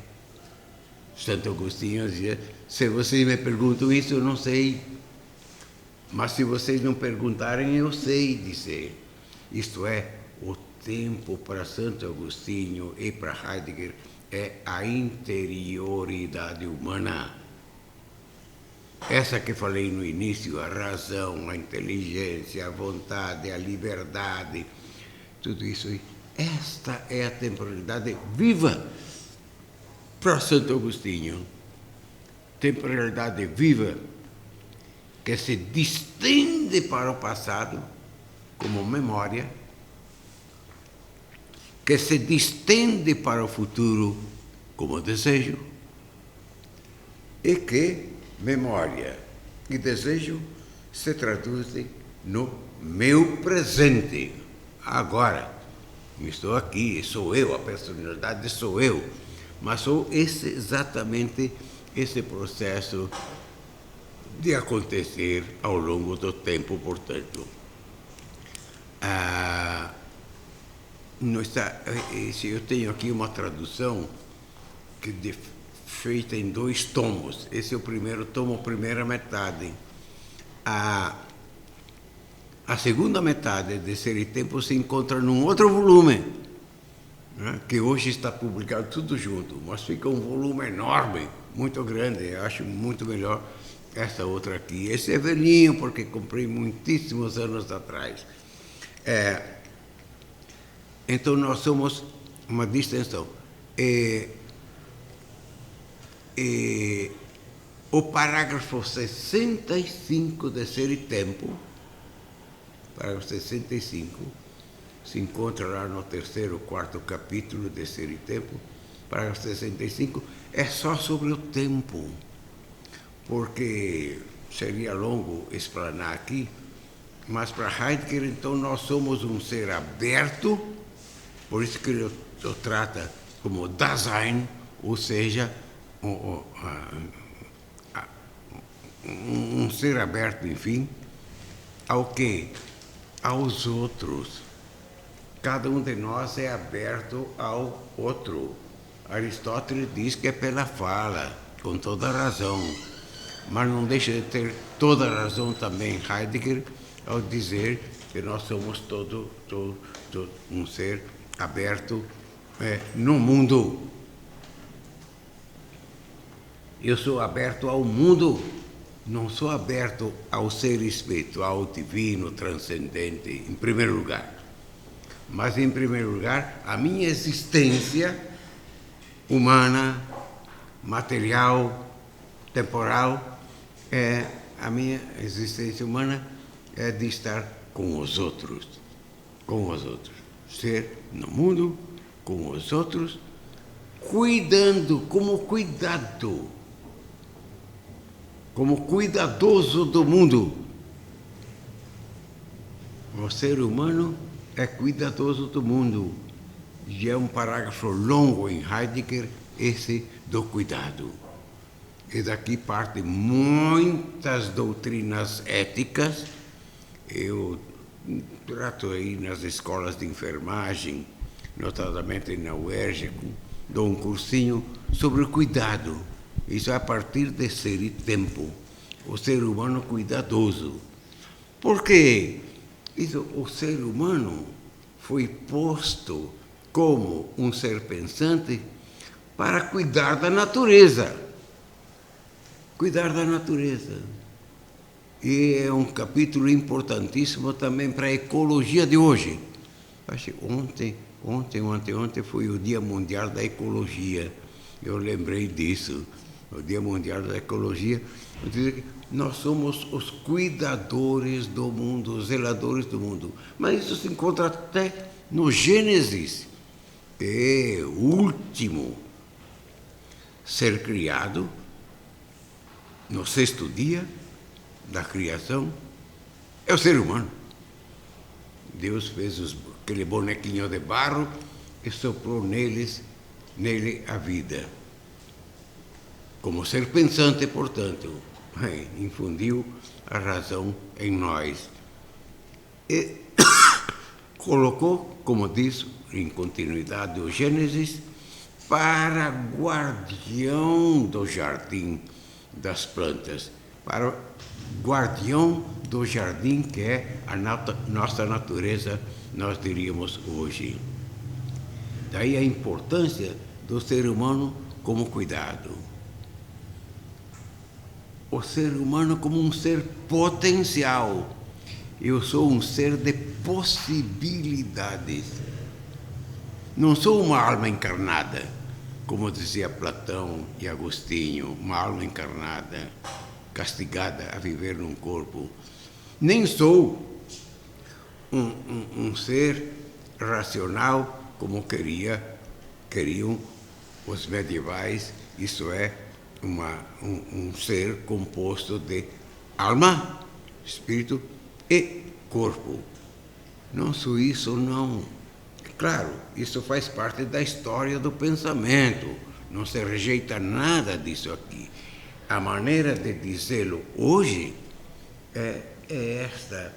Santo Agostinho dizia, se vocês me perguntam isso, eu não sei. Mas se vocês não perguntarem, eu sei dizer. Isto é, o tempo para Santo Agostinho e para Heidegger é a interioridade humana. Essa que falei no início, a razão, a inteligência, a vontade, a liberdade, tudo isso aí. Esta é a temporalidade viva para Santo Agostinho. Temporalidade viva que se distende para o passado como memória, que se distende para o futuro como desejo, e que memória e desejo se traduzem no meu presente. Agora, estou aqui, sou eu, a personalidade sou eu, mas sou exatamente esse processo de acontecer ao longo do tempo, portanto. Eu tenho aqui uma tradução feita em 2 tomos. Esse é o primeiro tomo, a primeira metade. A segunda metade de Ser e Tempo se encontra num outro volume, né, que hoje está publicado tudo junto, mas fica um volume enorme, muito grande. Eu acho muito melhor essa outra aqui. Esse é velhinho, porque comprei muitíssimos anos atrás. Então, nós somos uma distensão. O parágrafo 65 de Ser e Tempo, parágrafo 65, se encontra lá no 3º, 4º capítulo de Ser e Tempo. Parágrafo 65 é só sobre o tempo, porque seria longo explanar aqui, mas para Heidegger, então, nós somos um ser aberto, por isso que ele o trata como Dasein, ou seja, um ser aberto, enfim, ao quê? Aos outros. Cada um de nós é aberto ao outro. Aristóteles diz que é pela fala, com toda razão, mas não deixa de ter toda a razão também Heidegger ao dizer que nós somos todo um ser aberto no mundo. Eu sou aberto ao mundo, não sou aberto ao ser espiritual, divino, transcendente, em primeiro lugar. Mas, em primeiro lugar, a minha existência humana, material, temporal, a minha existência humana é de estar com os outros. Ser no mundo, com os outros, cuidando, como cuidadoso do mundo. O ser humano é cuidadoso do mundo. E é um parágrafo longo em Heidegger, esse do cuidado. E daqui partem muitas doutrinas éticas. Eu trato aí nas escolas de enfermagem, notadamente na UERJ, dou um cursinho sobre o cuidado. Isso é a partir de Ser e Tempo, o ser humano cuidadoso. Por quê? O ser humano foi posto como um ser pensante para cuidar da natureza. Cuidar da natureza. E é um capítulo importantíssimo também para a ecologia de hoje. Acho que ontem foi o Dia Mundial da Ecologia. Eu lembrei disso, o Dia Mundial da Ecologia. Nós somos os cuidadores do mundo, os zeladores do mundo. Mas isso se encontra até no Gênesis. é o último ser criado no sexto dia da criação, é o ser humano. Deus fez aquele bonequinho de barro e soprou nele a vida. Como ser pensante, portanto, infundiu a razão em nós. E colocou, como diz, em continuidade do Gênesis, para guardião do jardim das plantas, para guardião do jardim que é a nossa natureza, nós diríamos hoje. Daí a importância do ser humano como cuidado. O ser humano como um ser potencial. Eu sou um ser de possibilidades. Não sou uma alma encarnada, como dizia Platão e Agostinho, uma alma encarnada, castigada a viver num corpo. Nem sou um ser racional, como queriam os medievais, isso é, um ser composto de alma, espírito e corpo. Não sou isso, não. Claro, isso faz parte da história do pensamento, não se rejeita nada disso aqui. A maneira de dizê-lo hoje é esta: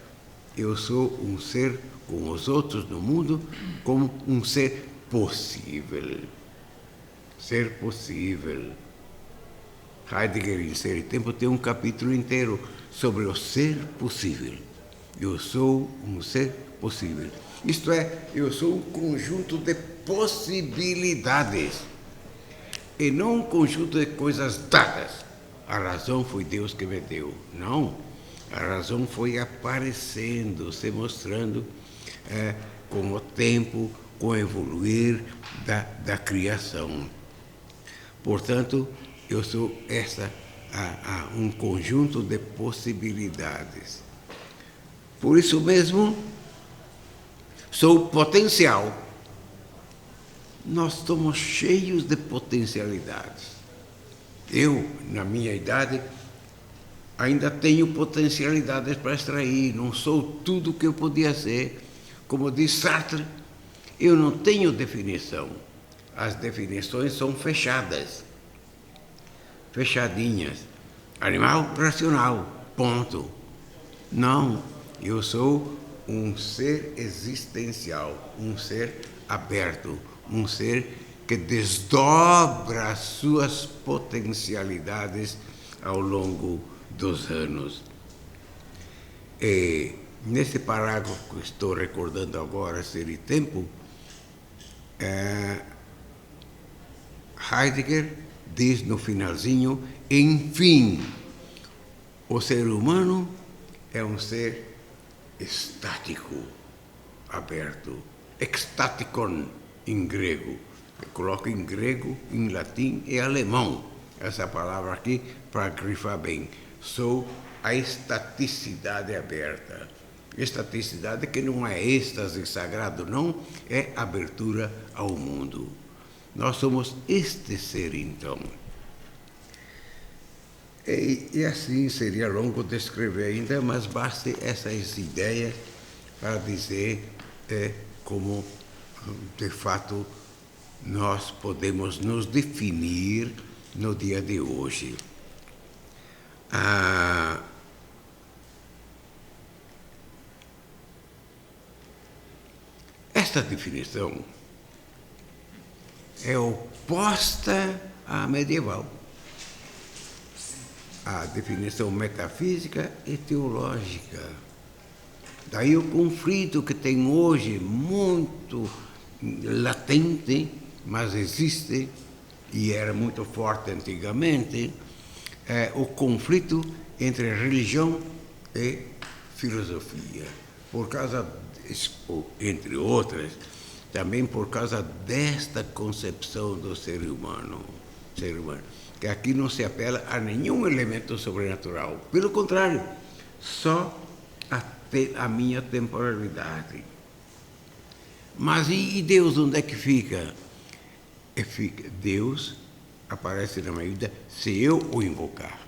eu sou um ser com os outros no mundo como um ser possível. Ser possível. Heidegger, em Ser e Tempo, tem um capítulo inteiro sobre o ser possível. Eu sou um ser possível. Isto é, eu sou um conjunto de possibilidades e não um conjunto de coisas dadas. A razão foi Deus que me deu. Não. A razão foi aparecendo, se mostrando com o tempo, com o evoluir da criação. Portanto, eu sou um conjunto de possibilidades. Por isso mesmo, sou potencial. Nós estamos cheios de potencialidades. Eu, na minha idade, ainda tenho potencialidades para extrair. Não sou tudo o que eu podia ser. Como diz Sartre, eu não tenho definição. As definições são fechadas. Fechadinhas. Animal racional, ponto. Não, eu sou um ser existencial, um ser aberto, um ser que desdobra as suas potencialidades ao longo dos anos. E nesse parágrafo que estou recordando agora, Ser e Tempo, Heidegger diz no finalzinho: enfim, o ser humano é um ser estático, aberto, ecstatikon em grego. Eu coloco em grego, em latim e alemão essa palavra aqui para grifar bem. Sou a estaticidade aberta. Estaticidade que não é êxtase sagrado, não, é abertura ao mundo. Nós somos este ser, então. E assim seria longo descrever ainda, mas basta essas ideias para dizer como, de fato, nós podemos nos definir no dia de hoje. Esta definição é oposta à medieval. A definição metafísica e teológica. Daí o conflito que tem hoje, muito latente, mas existe, e era muito forte antigamente, o conflito entre religião e filosofia. Por causa, entre outras, também por causa desta concepção do ser humano. Que aqui não se apela a nenhum elemento sobrenatural. Pelo contrário, só a minha temporalidade. Mas e Deus onde é que fica? Deus aparece na minha vida se eu o invocar,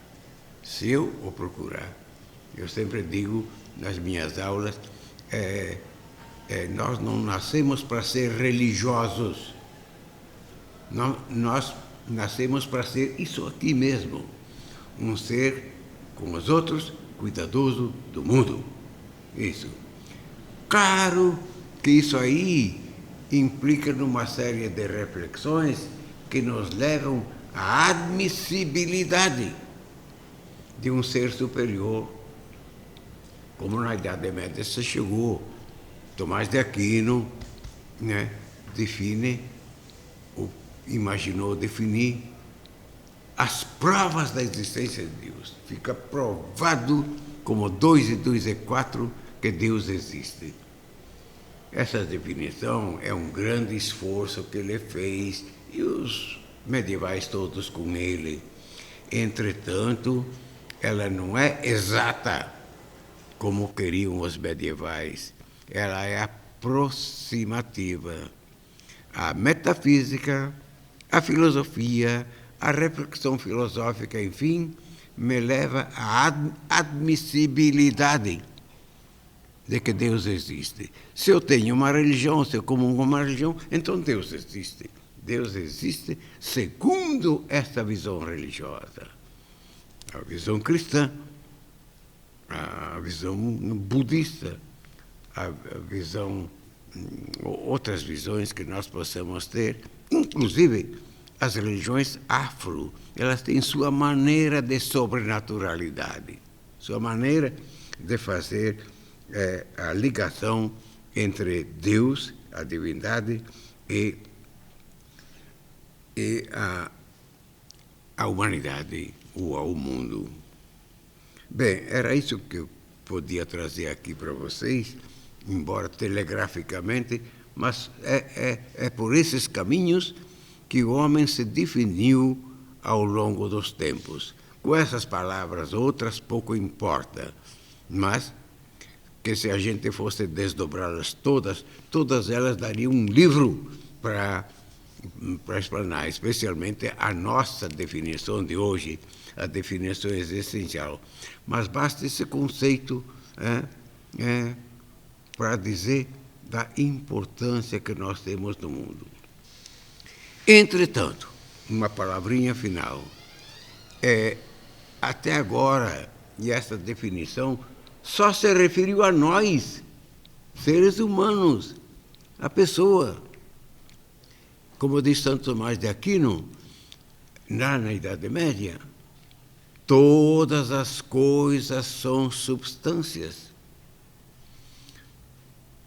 se eu o procurar. Eu sempre digo nas minhas aulas, nós não nascemos para ser religiosos. Nós nascemos para ser isso aqui mesmo, um ser com os outros, cuidadoso do mundo. Isso. Claro que isso aí implica numa série de reflexões que nos levam à admissibilidade de um ser superior, como na Idade Média se chegou. Tomás de Aquino, né, imaginou definir as provas da existência de Deus. Fica provado como 2 e 2 é 4 que Deus existe. Essa definição é um grande esforço que ele fez e os medievais todos com ele. Entretanto, ela não é exata como queriam os medievais. Ela é aproximativa. A metafísica, a filosofia, a reflexão filosófica, enfim, me leva à admissibilidade de que Deus existe. Se eu tenho uma religião, se eu comungo uma religião, então Deus existe. Deus existe segundo esta visão religiosa. A visão cristã, a visão budista, a visão, outras visões que nós possamos ter, inclusive as religiões afro, elas têm sua maneira de sobrenaturalidade, sua maneira de fazer a ligação entre Deus, a divindade, e a humanidade, ou ao mundo. Bem, era isso que eu podia trazer aqui para vocês, embora telegraficamente, mas é por esses caminhos que o homem se definiu ao longo dos tempos. Com essas palavras, outras pouco importa, mas que se a gente fosse desdobrá-las todas elas dariam um livro para explanar, especialmente a nossa definição de hoje, a definição existencial. Mas basta esse conceito para dizer da importância que nós temos no mundo. Entretanto, uma palavrinha final. Até agora, e essa definição só se referiu a nós, seres humanos, a pessoa. Como diz Santo Tomás de Aquino, na Idade Média, todas as coisas são substâncias.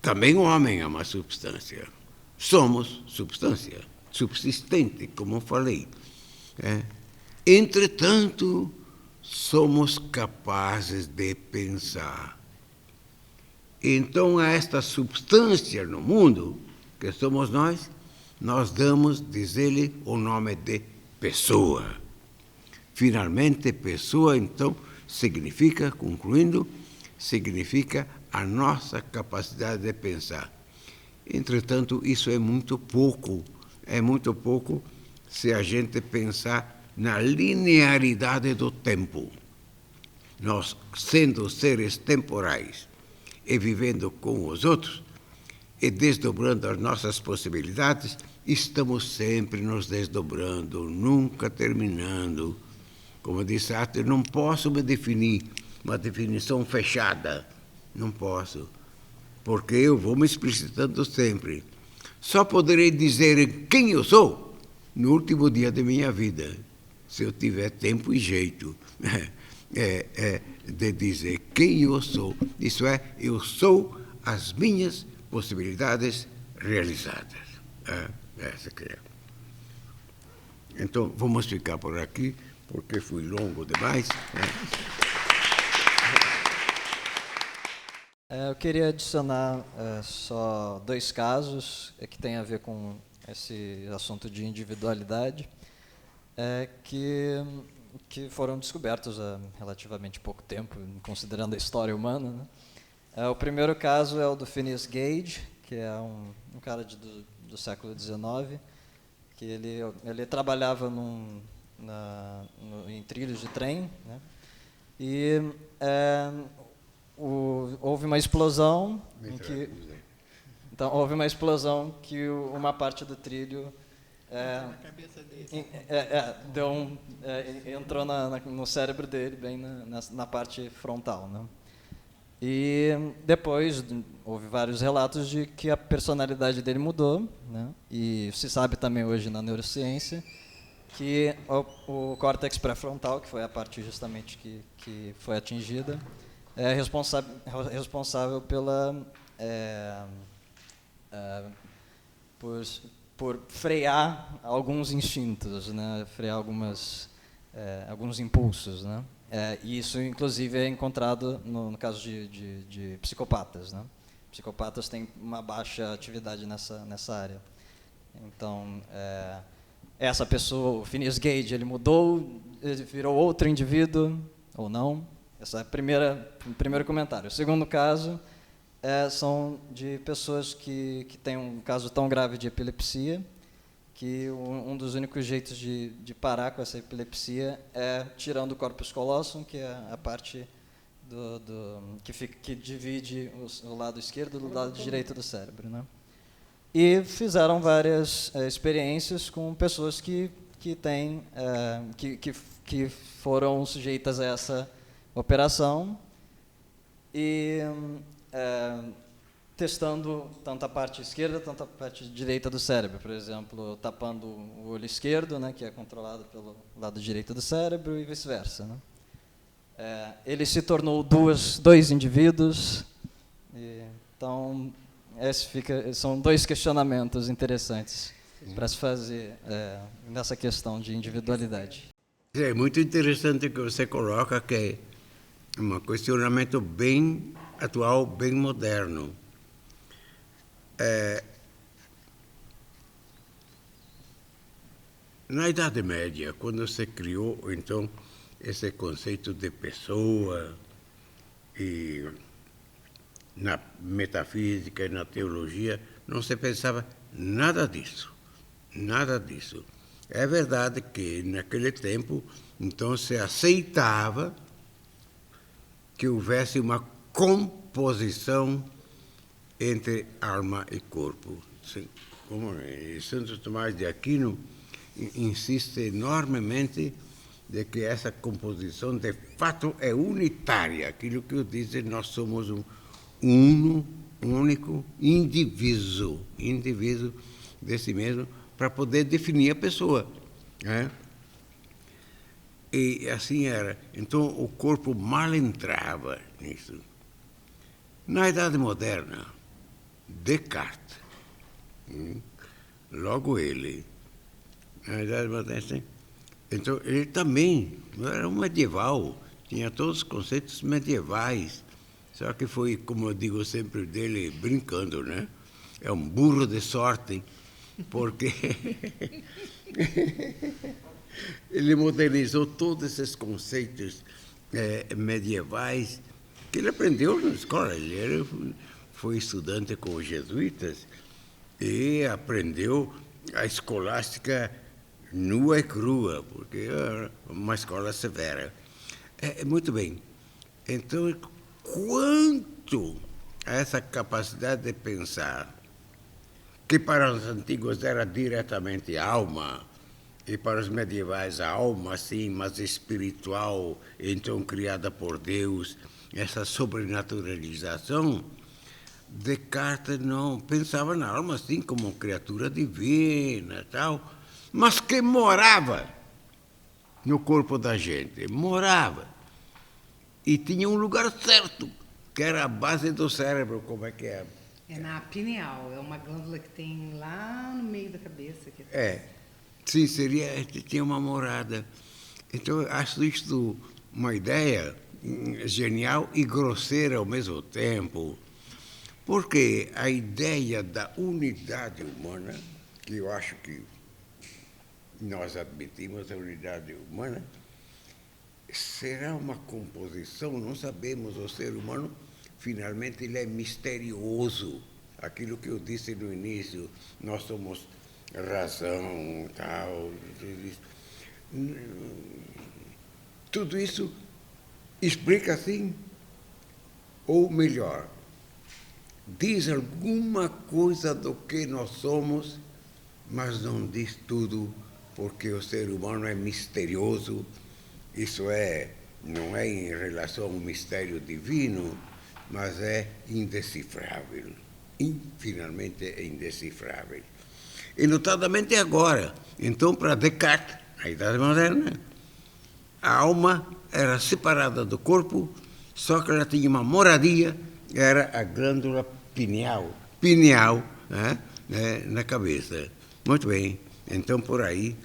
Também o homem é uma substância. Somos substância, subsistente, como falei. Entretanto, somos capazes de pensar. Então, a esta substância no mundo, que somos nós damos, diz ele, o nome de pessoa. Finalmente, pessoa, então, significa, concluindo, significa a nossa capacidade de pensar. Entretanto, isso é muito pouco se a gente pensar na linearidade do tempo. Nós, sendo seres temporais e vivendo com os outros, e desdobrando as nossas possibilidades, estamos sempre nos desdobrando, nunca terminando. Como disse Sartre, não posso me definir, uma definição fechada. Não posso, porque eu vou me explicitando sempre. Só poderei dizer quem eu sou no último dia de minha vida, se eu tiver tempo e jeito de dizer quem eu sou. Isso é, eu sou as minhas possibilidades realizadas. Essa que é. Então, vamos ficar por aqui, porque fui longo demais. Eu queria adicionar só 2 casos que têm a ver com esse assunto de individualidade, que foram descobertos há relativamente pouco tempo, considerando a história humana, né? O primeiro caso é o do Phineas Gage, que é um cara do século XIX, que ele trabalhava em trilhos de trem, né? E houve uma explosão houve uma explosão que uma parte do trilho na cabeça dele. entrou no cérebro dele, bem na parte frontal, né? E depois houve vários relatos de que a personalidade dele mudou, né? E se sabe também hoje na neurociência que o córtex pré-frontal, que foi a parte justamente que foi atingida, é responsável por frear alguns instintos, né? Frear alguns impulsos, né? E isso, inclusive, é encontrado no caso de psicopatas, né? Psicopatas têm uma baixa atividade nessa área. Então, essa pessoa, o Phineas Gage, ele mudou, ele virou outro indivíduo, ou não? Esse é o primeiro comentário. O segundo caso são de pessoas que têm um caso tão grave de epilepsia, que um dos únicos jeitos de parar com essa epilepsia é tirando o corpus callosum, que é a parte que divide o lado esquerdo do lado direito do cérebro, né? E fizeram várias experiências com pessoas que foram sujeitas a essa operação e testando tanto a parte esquerda, tanto a parte direita do cérebro. Por exemplo, tapando o olho esquerdo, né, que é controlado pelo lado direito do cérebro, e vice-versa, né? Ele se tornou dois indivíduos. Então, são dois questionamentos interessantes para se fazer nessa questão de individualidade. É muito interessante que você coloca que é um questionamento bem atual, bem moderno. Na Idade Média, quando se criou, então, esse conceito de pessoa, e na metafísica e na teologia, não se pensava nada disso. Nada disso. É verdade que, naquele tempo, então, se aceitava que houvesse uma composição entre alma e corpo. Como Santo Tomás de Aquino insiste enormemente de que essa composição, de fato, é unitária. Aquilo que eu disse, nós somos um único indivíduo de si mesmo, para poder definir a pessoa, né? E assim era. Então, o corpo mal entrava nisso. Na Idade Moderna, Descartes, logo ele, na Idade Moderna, então ele também era um medieval, tinha todos os conceitos medievais, só que foi, como eu digo sempre dele, brincando, né? É um burro de sorte, porque ele modernizou todos esses conceitos medievais que ele aprendeu na escola. Ele foi estudante com os jesuítas e aprendeu a escolástica nua e crua, porque era uma escola severa. Muito bem. Então, quanto a essa capacidade de pensar, que para os antigos era diretamente alma, e para os medievais a alma, sim, mas espiritual, então criada por Deus, essa sobrenaturalização, Descartes não pensava na alma assim como criatura divina, tal, mas que morava no corpo da gente, morava. E tinha um lugar certo, que era a base do cérebro, como é que é? É na pineal, é uma glândula que tem lá no meio da cabeça. Sim, tinha uma morada. Então, eu acho isto uma ideia genial e grosseira ao mesmo tempo, porque a ideia da unidade humana, que eu acho que nós admitimos a unidade humana, será uma composição, não sabemos, o ser humano, finalmente, ele é misterioso, aquilo que eu disse no início, nós somos razão, tal, tudo isso explica assim, ou melhor, diz alguma coisa do que nós somos, mas não diz tudo, porque o ser humano é misterioso. Isso não é em relação ao mistério divino, mas é indecifrável. Finalmente é indecifrável. E notadamente agora. Então, para Descartes, na Idade Moderna, a alma era separada do corpo, só que ela tinha uma moradia, era a glândula pineal, na cabeça. Muito bem, então por aí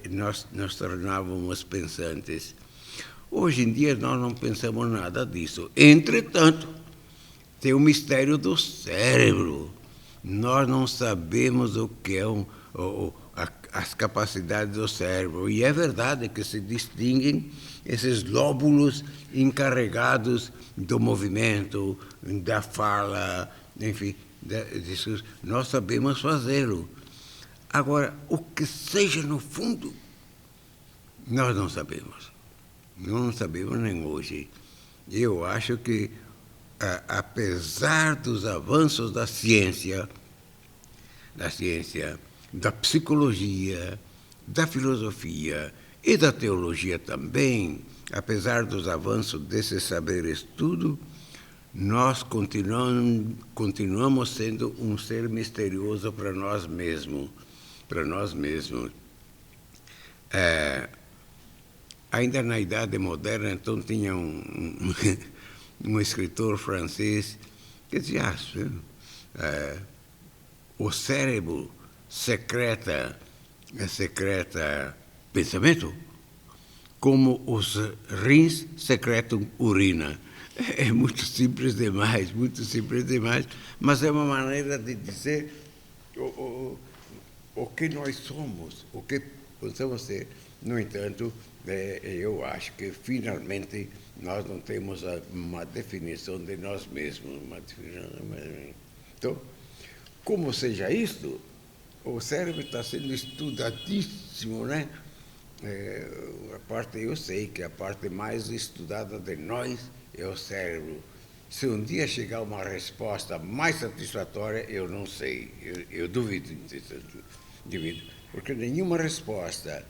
nós tornávamos pensantes. Hoje em dia nós não pensamos nada disso. Entretanto, tem o mistério do cérebro. Nós não sabemos o que é as capacidades do cérebro. E é verdade que se distinguem esses lóbulos encarregados do movimento, da fala, enfim, disso, nós sabemos fazê-lo. Agora, o que seja no fundo, nós não sabemos. Não sabemos nem hoje. Eu acho que, apesar dos avanços da ciência, da psicologia, da filosofia e da teologia também, apesar dos avanços desses saberes tudo, nós continuamos sendo um ser misterioso para nós mesmos. Ainda na Idade Moderna, então, tinha um escritor francês que dizia o cérebro secreta pensamento, como os rins secretam urina. É muito simples demais, mas é uma maneira de dizer o que nós somos, o que possamos ser. No entanto, eu acho que, finalmente, nós não temos uma definição de nós mesmos. Então, como seja isto, o cérebro está sendo estudadíssimo, né? Eu sei que a parte mais estudada de nós é o cérebro. Se um dia chegar uma resposta mais satisfatória, eu não sei, eu duvido, porque nenhuma resposta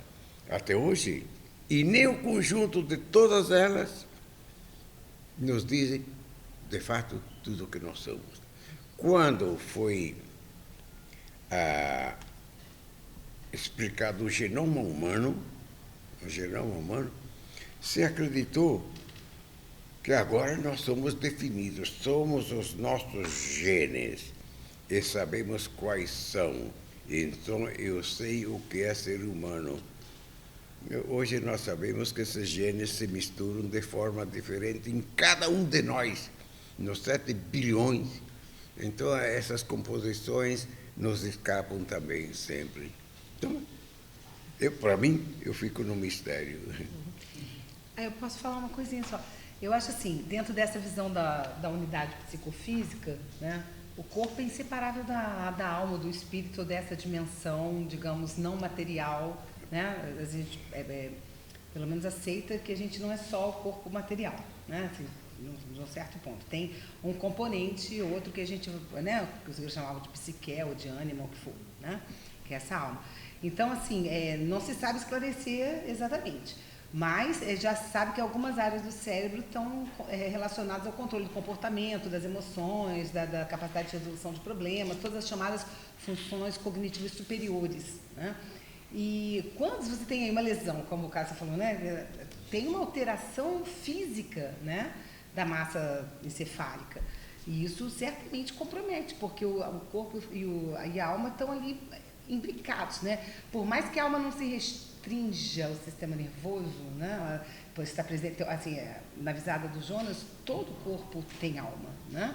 até hoje, e nem o conjunto de todas elas, nos dizem, de fato, tudo o que nós somos. Quando foi explicado o genoma humano, se acreditou que agora nós somos definidos, somos os nossos genes e sabemos quais são. Então, eu sei o que é ser humano. Hoje nós sabemos que esses genes se misturam de forma diferente em cada um de nós, nos 7 bilhões. Então, essas composições nos escapam também sempre. Então, para mim, eu fico no mistério. Eu posso falar uma coisinha só. Eu acho assim, dentro dessa visão da unidade psicofísica, né, o corpo é inseparável da alma, do espírito, dessa dimensão, digamos, não material, né? A gente, pelo menos, aceita que a gente não é só o corpo material, né? Assim, de um certo ponto. Tem um componente, outro que a gente, né, que os gregos chamavam de psique ou de ânima, o que for, né? Que é essa alma. Então, assim, não se sabe esclarecer exatamente, mas já se sabe que algumas áreas do cérebro estão relacionadas ao controle do comportamento, das emoções, da capacidade de resolução de problemas, todas as chamadas funções cognitivas superiores, né? E quando você tem aí uma lesão, como o Cássio falou, né, tem uma alteração física, né, da massa encefálica. E isso certamente compromete, porque o corpo e a alma estão ali imbricados, né? Por mais que a alma não se restrinja ao sistema nervoso, né, pois está presente, assim, na visada do Jonas, todo o corpo tem alma, né?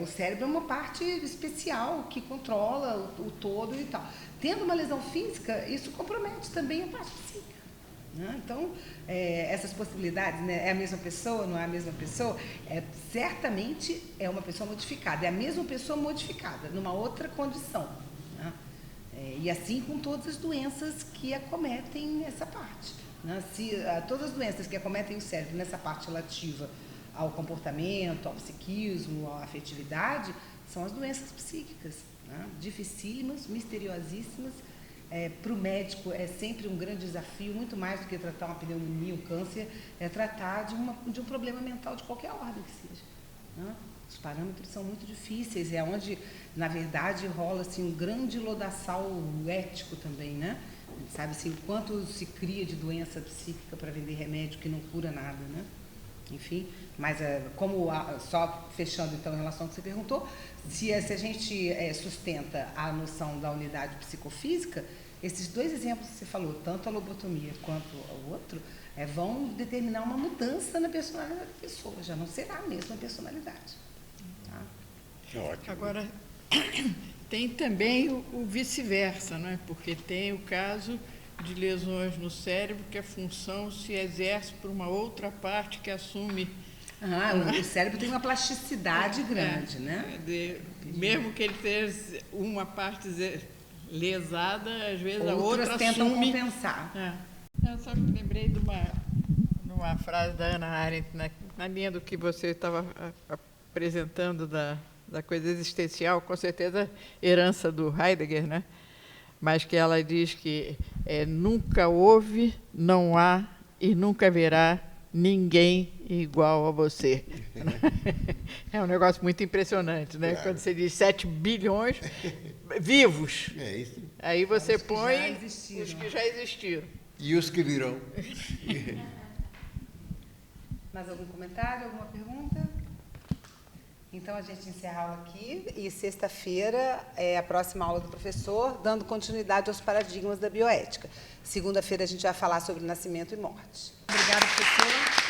O cérebro é uma parte especial que controla o todo e tal. Tendo uma lesão física, isso compromete também a parte psíquica, Né? Então, essas possibilidades, né? É a mesma pessoa, não é a mesma pessoa? Certamente é uma pessoa modificada, é a mesma pessoa modificada, numa outra condição. Né? E assim com todas as doenças que acometem essa parte. Né? Todas as doenças que acometem o cérebro nessa parte relativa ao comportamento, ao psiquismo, à afetividade, são as doenças psíquicas, né? Dificílimas, misteriosíssimas. Para o médico é sempre um grande desafio, muito mais do que tratar uma pneumonia, um câncer, é tratar de um problema mental de qualquer ordem que seja. Né? Os parâmetros são muito difíceis, é onde, na verdade, rola assim, um grande lodaçal ético também, né? Sabe assim, quanto se cria de doença psíquica para vender remédio que não cura nada, né? Enfim, mas só fechando então em relação ao que você perguntou, se a gente sustenta a noção da unidade psicofísica, esses dois exemplos que você falou, tanto a lobotomia quanto o outro, vão determinar uma mudança na personalidade da pessoa, já não será a mesma personalidade. Tá? Ótimo. Agora, tem também o vice-versa, não é? Porque tem o caso de lesões no cérebro que a função se exerce por uma outra parte que assume... O cérebro tem uma plasticidade grande, né? Mesmo que ele tenha uma parte lesada, às vezes a outras outra tentam assume... compensar. Eu só me lembrei de uma frase da Hannah Arendt, na linha do que você estava apresentando da coisa existencial, com certeza herança do Heidegger, né? Mas que ela diz que nunca houve, não há e nunca haverá ninguém igual a você. É um negócio muito impressionante, né? Claro. Quando você diz 7 bilhões vivos, isso. Aí você põe os que já existiram. E os que virão. Mais algum comentário, alguma pergunta? Então, a gente encerra a aula aqui e sexta-feira é a próxima aula do professor, dando continuidade aos paradigmas da bioética. Segunda-feira, a gente vai falar sobre nascimento e morte. Obrigada, professora.